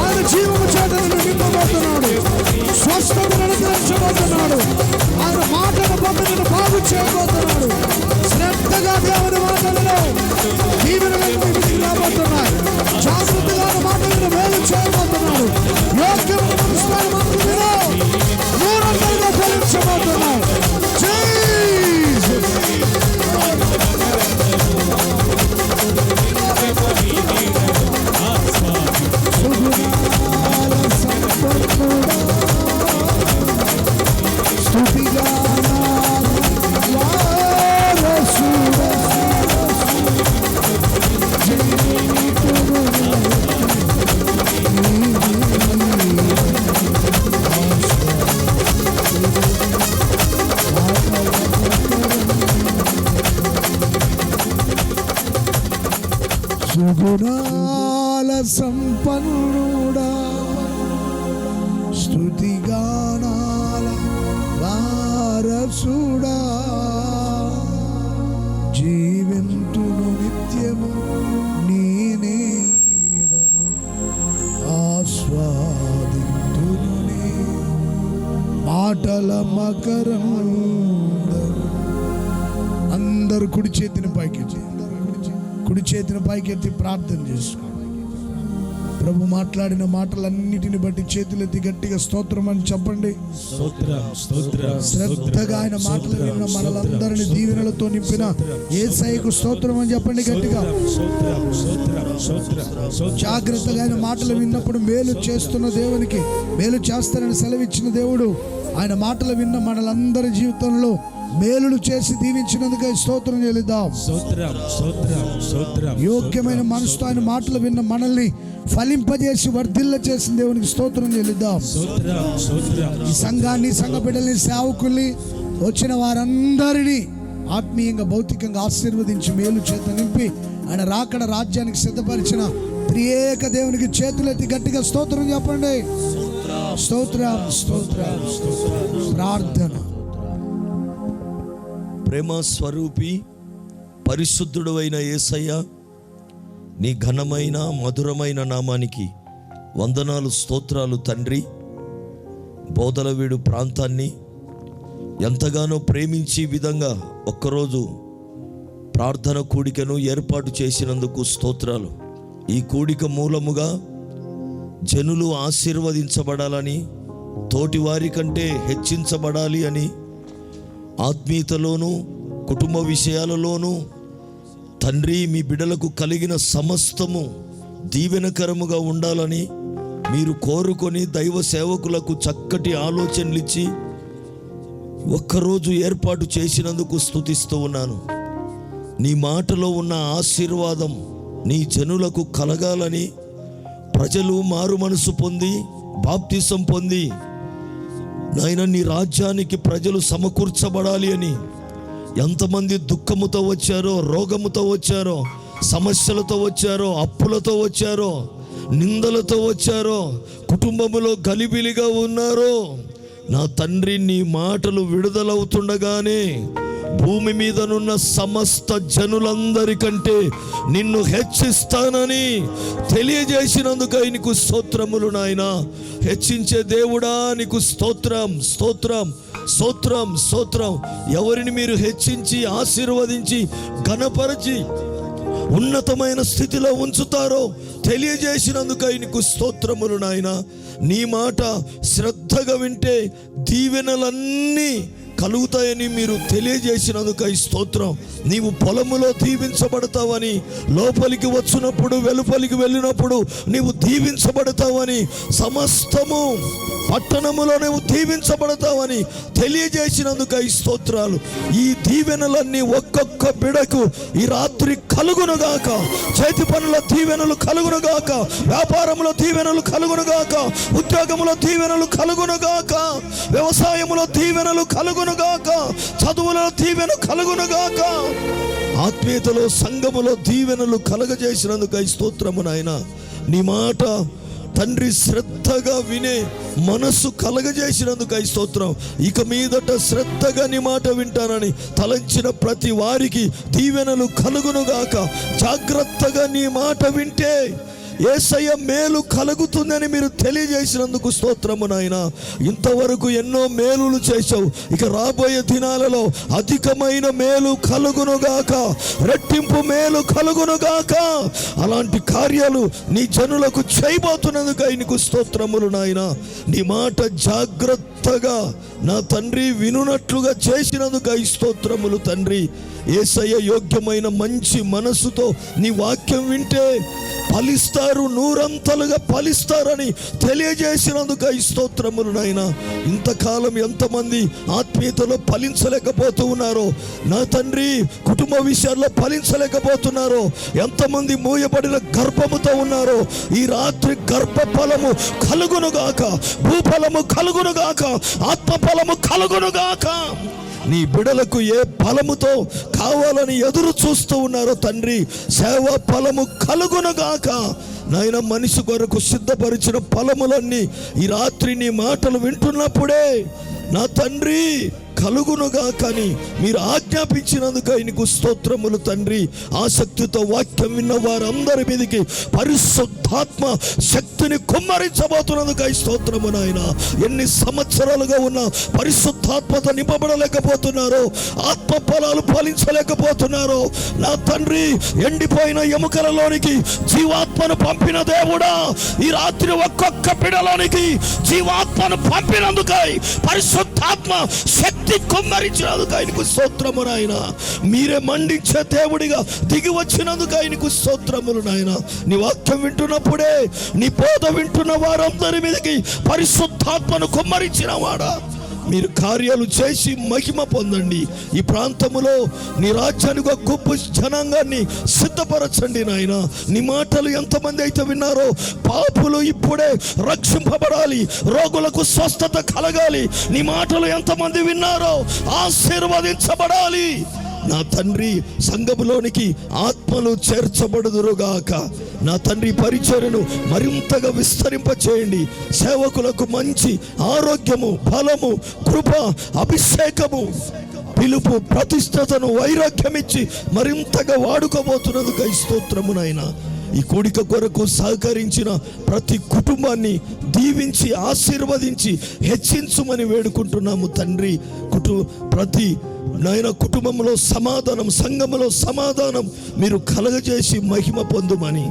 ఆయన జీవము చేత నిన్ను నింపబోతున్నాడు. స్వస్థతను అనుగ్రహించబోతున్నాడు. ఆయన మాటను పొంది నిన్ను బాగు చేయబోతున్నాడు. శ్రద్ధగా దేవుని మాటలలో దీవెనలను ఇంటికి రాబోతున్నాయి. జాగ్రత్తగా మాటలను మేలు చేయబోతున్నాడు. యోగ్యమైన మనసులో మాటలు విను. నూరంతలుగా ఫలించబోతున్నావు. సుగుణాల సంపన్నుడా, స్తుతిగానాల వారసుడా, జీవింతును నిత్యము నీ నీడను ఆస్వాదింతును నీ మాటల మకరందరు. అందరు కుడి చేతిని పైకెత్తి ప్రార్థన చేసుకో. ప్రభు మాట్లాడిన మాటలన్నిటిని బట్టి చేతులెత్తి గట్టిగా స్తోత్రం అని చెప్పండి. శ్రద్ధగా ఆయన మాటలు విన్న మనలందరినీ దీవెనలతో నింపిన యేసయ్యకు స్తోత్రం అని చెప్పండి గట్టిగా. జాగ్రత్తగా ఆయన మాటలు విన్నప్పుడు మేలు చేస్తున్న దేవునికి మేలు చేస్తానని సెలవిచ్చిన దేవుడు ఆయన మాటలు విన్న మనలందరి జీవితంలో మేలులు చేసి దీవించినందుకే స్తోత్రం చెల్లిద్దాం. యోగ్యమైన మనసుతో ఆయన మాటలు విన్న మనల్ని ఫలింపజేసి వర్ధిల్ల చేసిన దేవునికి స్తోత్రం చెల్లిద్దాం. ఈ సంఘాన్ని, సంఘ బిడ్డల్ని, సేవకుల్ని, వచ్చిన వారందరినీ ఆత్మీయంగా భౌతికంగా ఆశీర్వదించి మేలు చేత నింపి ఆయన రాకడ రాజ్యానికి సిద్ధపరిచిన త్రియేక దేవునికి చేతులెత్తి గట్టిగా స్తోత్రం చెప్పండి. స్తోత్రం స్తోత్రం ప్రార్థన.
ప్రేమ స్వరూపి పరిశుద్ధుడు అయిన యేసయ్య, నీ ఘనమైన మధురమైన నామానికి వందనాలు, స్తోత్రాలు తండ్రి. బోధలవీడు ప్రాంతాన్ని ఎంతగానో ప్రేమించి విధంగా ఒక్కరోజు ప్రార్థన కూడికను ఏర్పాటు చేసినందుకు స్తోత్రాలు. ఈ కూడిక మూలముగా జనులు ఆశీర్వదించబడాలని, తోటివారి కంటే హెచ్చించబడాలి అని, ఆత్మీయతలోనూ కుటుంబ విషయాలలోనూ తండ్రి మీ బిడ్డలకు కలిగిన సమస్తము దీవెనకరముగా ఉండాలని మీరు కోరుకొని దైవ సేవకులకు చక్కటి ఆలోచనలు ఇచ్చి ఒక్కరోజు ఏర్పాటు చేసినందుకు స్తుతిస్తూ ఉన్నాను. నీ మాటలో ఉన్న ఆశీర్వాదం నీ జనులకు కలగాలని, ప్రజలు మారు మనసు పొంది బాప్తిసం పొంది నాయన నీ రాజ్యానికి ప్రజలు సమకూర్చబడాలి అని ఎంతమంది దుఃఖముతో వచ్చారో, రోగముతో వచ్చారో, సమస్యలతో వచ్చారో, అప్పులతో వచ్చారో, నిందలతో వచ్చారో, కుటుంబములో గలిబిలిగా ఉన్నారో, నా తండ్రి నీ మాటలు విడుదలవుతుండగానే భూమి మీదనున్న సమస్త జనులందరికంటే నిన్ను హెచ్చిస్తానని తెలియజేసినందుకు నీకు స్తోత్రములు నాయన. హెచ్చించే దేవుడా నీకు స్తోత్రం స్తోత్రం స్తోత్రం స్తోత్రం. ఎవరిని మీరు హెచ్చించి ఆశీర్వదించి ఘనపరచి ఉన్నతమైన స్థితిలో ఉంచుతారో తెలియజేసినందుకు నీకు స్తోత్రములు నాయన. నీ మాట శ్రద్ధగా వింటే దీవెనలన్నీ కలుగుతాయని మీరు తెలియజేసినందుకు ఈ స్తోత్రం. నీవు పొలములో దీవించబడతావని, లోపలికి వచ్చినప్పుడు వెలుపలికి వెళ్ళినప్పుడు నీవు దీవించబడతావని, సమస్తము పట్టణములో నువ్వు దీవించబడతావని తెలియజేసినందుకు ఈ స్తోత్రాలు. ఈ దీవెనలన్నీ ఒక్కొక్క బిడకు ఈ రాత్రి కలుగునుగాక. చేతి పనుల దీవెనలు కలుగునుగాక, వ్యాపారంలో దీవెనలు కలుగునుగాక, ఉద్యోగంలో దీవెనలు కలుగునుగాక, వ్యవసాయంలో దీవెనలు కలుగునుగాక, చదువులలో దీవెన కలుగునుగాక, ఆత్మీయతలో సంఘములో దీవెనలు కలగజేసినందుకు ఈ స్తోత్రము నాయన. నీ మాట తండ్రి శ్రద్ధగా వినే మనస్సు కలగజేసినందుకు ఈ స్తోత్రం. ఇక మీదట శ్రద్ధగా నీ మాట వింటానని తలంచిన ప్రతి వారికి దీవెనలు కలుగునుగాక. జాగ్రత్తగా నీ మాట వింటే యేసయ్య మేలు కలుగుతుందని మీరు తెలియజేసినందుకు స్తోత్రము నాయన. ఇంతవరకు ఎన్నో మేలులు చేశావు, ఇక రాబోయే దినాలలో అధికమైన మేలు కలుగునుగాక, రెట్టింపు మేలు కలుగునుగాక. అలాంటి కార్యాలు నీ జనులకు చేయబోతున్నందుకు నీకు స్తోత్రములు నాయన. నీ మాట జాగ్రత్తగా నా తండ్రి వినునట్లుగా చేసినందుకు ఈ స్తోత్రములు తండ్రి. యేసయ్య యోగ్యమైన మంచి మనసుతో నీ వాక్యం వింటే ఫలిస్తారు, నూరంతలుగా ఫలిస్తారని తెలియజేసినందుకు ఈ స్తోత్రములు నాయన. ఇంతకాలం ఎంతమంది ఆత్మీయతలో ఫలించలేకపోతూ ఉన్నారో నా తండ్రి, కుటుంబ విషయాల్లో ఫలించలేకపోతున్నారో, ఎంతమంది మూయబడిన గర్భముతో ఉన్నారో, ఈ రాత్రి గర్భ ఫలము కలుగునుగాక, భూఫలము కలుగునుగాక, ఆత్మ ఫలము కలుగునుగాక. నీ బిడలకు ఏ ఫలముతో కావాలని ఎదురు చూస్తూ ఉన్నారో తండ్రి, సేవ ఫలము కలుగునుగాక నాయన. మనిషి కొరకు సిద్ధపరిచిన ఫలములన్నీ ఈ రాత్రి నీ మాటలు వింటున్నప్పుడే నా తండ్రి కలుగునుగా కానీ మీరు ఆజ్ఞాపించినందుకు నీకు స్తోత్రములు తండ్రి. ఆసక్తితో వాక్యం విన్న వారందరి మీదకి పరిశుద్ధాత్మ శక్తిని కుమ్మరించబోతున్నందుకు స్తోత్రము నాయన. ఎన్ని సంవత్సరాలుగా ఉన్న పరిశుద్ధాత్మతో నింపబడలేకపోతున్నారో, ఆత్మ ఫలాలు ఫలించలేకపోతున్నారో నా తండ్రి, ఎండిపోయిన ఎముకలలోనికి జీవాత్మను పంపిన దేవుడా, ఈ రాత్రి ఒక్కొక్క బిడ్డలోనికి జీవాత్మను పంపినందుకై పరిశుద్ధాత్మ శక్తి కుమ్మరించినందుకు ఆయనకు స్తోత్రము నాయన. మీరే మండించే దేవుడిగా దిగి వచ్చినందుకు ఆయనకు స్తోత్రములు నాయన. నీ వాక్యం వింటున్నప్పుడే, నీ బోధ వింటున్న వారందరి మీదకి పరిశుద్ధాత్మను కుమ్మరించిన వాడా, మీరు కార్యాలు చేసి మహిమ పొందండి. ఈ ప్రాంతములో నీ రాజ్యానికి ఒక గొప్ప జనాంగాన్ని సిద్ధపరచండి నాయన. నీ మాటలు ఎంతమంది అయితే విన్నారో, పాపులు ఇప్పుడే రక్షింపబడాలి, రోగులకు స్వస్థత కలగాలి. నీ మాటలు ఎంతమంది విన్నారో ఆశీర్వదించబడాలి నా తండ్రి. సంఘములోనికి ఆత్మలు చేర్చబడుదురుగాక నా తండ్రి. పరిచర్యను మరింతగా విస్తరింపచేయండి. సేవకులకు మంచి ఆరోగ్యము, బలము, కృప, అభిషేకము, పిలుపు, ప్రతిష్టతను, వైరాగ్యమిచ్చి మరింతగా వాడుకోబోతున్నందుకు స్తోత్రమునైనా. ఈ కూడిక కొరకు సహకరించిన ప్రతి కుటుంబాన్ని దీవించి ఆశీర్వదించి హెచ్చించుమని వేడుకుంటున్నాము తండ్రి. ప్రతి నాయన కుటుంబంలో సమాధానం, సంఘములో సమాధానం మీరు కలగజేసి మహిమ పొందుమని,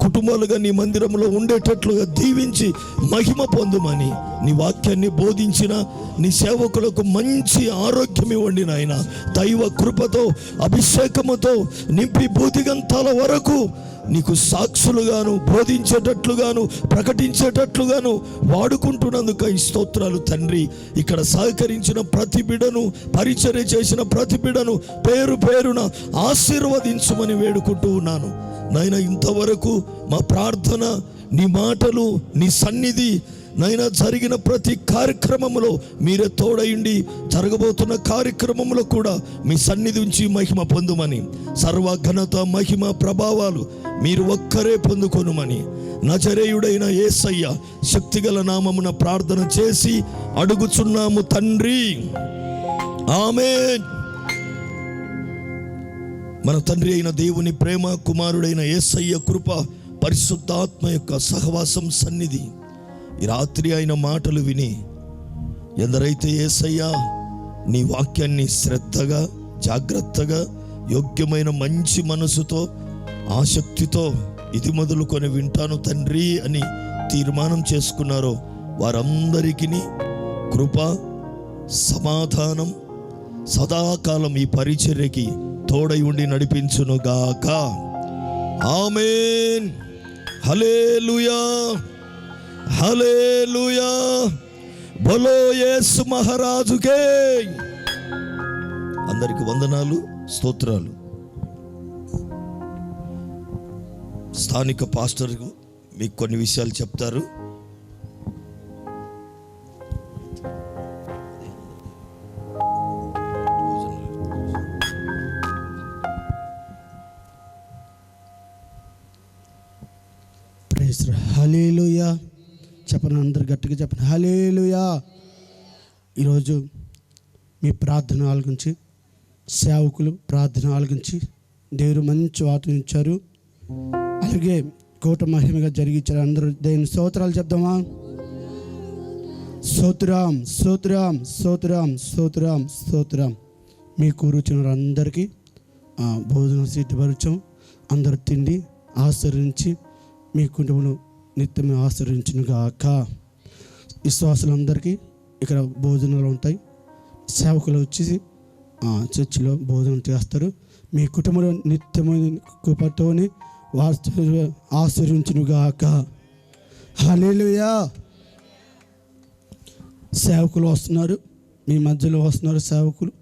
కుటుంబాలుగా నీ మందిరంలో ఉండేటట్లుగా దీవించి మహిమ పొందుమని, నీ వాక్యాన్ని బోధించిన నీ సేవకులకు మంచి ఆరోగ్యం ఇవ్వండి నాయన. దైవ కృపతో, అభిషేకముతో నింపి భూదిగంతాల వరకు నీకు సాక్షులుగాను, బోధించేటట్లుగాను, ప్రకటించేటట్లుగాను వాడుకుంటున్నందుకు ఈ స్తోత్రాలు తండ్రి. ఇక్కడ సహకరించిన ప్రతి బిడను, పరిచర్య చేసిన ప్రతి బిడను పేరు పేరున ఆశీర్వదించమని వేడుకుంటూ ఉన్నాను నాయన. ఇంతవరకు మా ప్రార్థన, నీ మాటలు, నీ సన్నిధి నైనా జరిగిన ప్రతి కార్యక్రమంలో మీరే తోడైండి, జరగబోతున్న కార్యక్రమంలో కూడా మీ సన్నిధి ఉంచి మహిమ పొందుమని, సర్వ ఘనత, మహిమ, ప్రభావాలు మీరు ఒక్కరే పొందుకొనుమని నజరేయుడైన యేసయ్య శక్తిగల నామమున ప్రార్థన చేసి అడుగుచున్నాము తండ్రి, ఆమేన్. మన తండ్రి అయిన దేవుని ప్రేమ, కుమారుడైన యేసయ్య కృప, పరిశుద్ధాత్మ యొక్క సహవాసం, సన్నిధి ఈ రాత్రి ఆయన మాటలు విని ఎందరైతే యేసయ్యా నీ వాక్యాన్ని శ్రద్ధగా, జాగ్రత్తగా, యోగ్యమైన మంచి మనసుతో, ఆసక్తితో ఇది మొదలుకొని వింటాను తండ్రి అని తీర్మానం చేసుకున్నారో వారందరికీ కృప, సమాధానం సదాకాలం ఈ పరిచర్యకి తోడై ఉండి నడిపించునుగాక. ఆమేన్. హల్లెలూయా, హల్లెలూయా. బోలో యేసు మహారాజుకే. అందరికి వందనాలు, స్తోత్రాలు. స్థానిక పాస్టర్ మీకు కొన్ని విషయాలు చెప్తారు.
హల్లెలూయా చెప్పండి, అందరు గట్టిగా చెప్పండి హల్లెలూయా. ఈరోజు మీ ప్రార్థన ఆలకించి, సేవకులు ప్రార్థన ఆలకించి దేవుడు మంచి వార్తను ఇచ్చారు. అలాగే కోట మహిమగా జరిగించారు. అందరూ దేవుని స్తోత్రాలు చెప్దామా? స్తోత్రం స్తోత్రం స్తోత్రం స్తోత్రం స్తోత్రం. మీ కూర్చున్న అందరికీ భోజనం సిద్ధపరచం. అందరూ తిండి ఆశ్రయించి మీ కుటుంబం నిత్యం ఆశ్రయించును గాక. విశ్వాసులందరికీ ఇక్కడ భోజనాలు ఉంటాయి. సేవకులు వచ్చేసి చర్చిలో భోజనం చేస్తారు. మీ కుటుంబంలో నిత్యమైన కృపతోని ఆశ్రయించును గాక. హల్లెలూయా. సేవకులు వస్తున్నారు, మీ మధ్యలో వస్తున్నారు సేవకులు.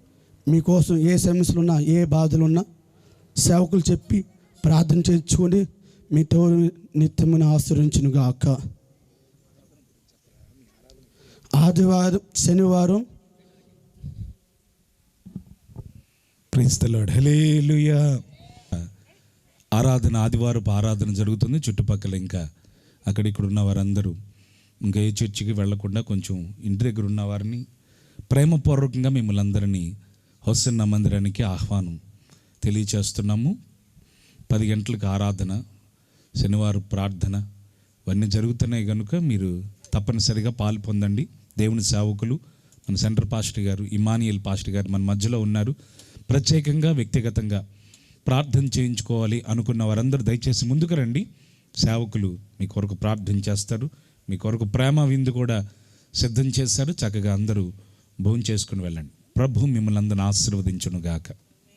మీకోసం ఏ సమస్యలు ఉన్నా, ఏ బాధలు ఉన్నా సేవకులు చెప్పి ప్రార్థన చేయించుకొని మీతో నిత్యమైన ఆశ్రయించును గాక. ఆదివారం శనివారం
ప్రైజ్ ది లార్డ్. హల్లెలూయా. ఆరాధన ఆదివారపు ఆరాధన జరుగుతుంది. చుట్టుపక్కల ఇంకా అక్కడిక్కడ ఉన్న వారందరూ ఇంకా ఏ చర్చికి వెళ్లకుండా కొంచెం ఇంటి దగ్గర ఉన్న వారిని ప్రేమపూర్వకంగా మిమ్మల్ని అందరినీ హోసన్న మందిరానికి ఆహ్వానం తెలియచేస్తున్నాము. 10 గంటలకు ఆరాధన, శనివారం ప్రార్థన ఇవన్నీ జరుగుతున్నాయి కనుక మీరు తప్పనిసరిగా పాలు పొందండి. దేవుని సేవకులు మన సెంటర్ పాస్టర్ గారు, ఇమానియల్ పాస్టర్ గారు మన మధ్యలో ఉన్నారు. ప్రత్యేకంగా వ్యక్తిగతంగా ప్రార్థన చేయించుకోవాలి అనుకున్న వారందరూ దయచేసి ముందుకు రండి. సేవకులు మీ కొరకు ప్రార్థన చేస్తారు. మీ కొరకు ప్రేమ విందు కూడా సిద్ధం చేస్తారు. చక్కగా అందరూ భోజనం చేసుకుని వెళ్ళండి. ప్రభు మిమ్మల్ని అందరిని ఆశీర్వదించును గాక.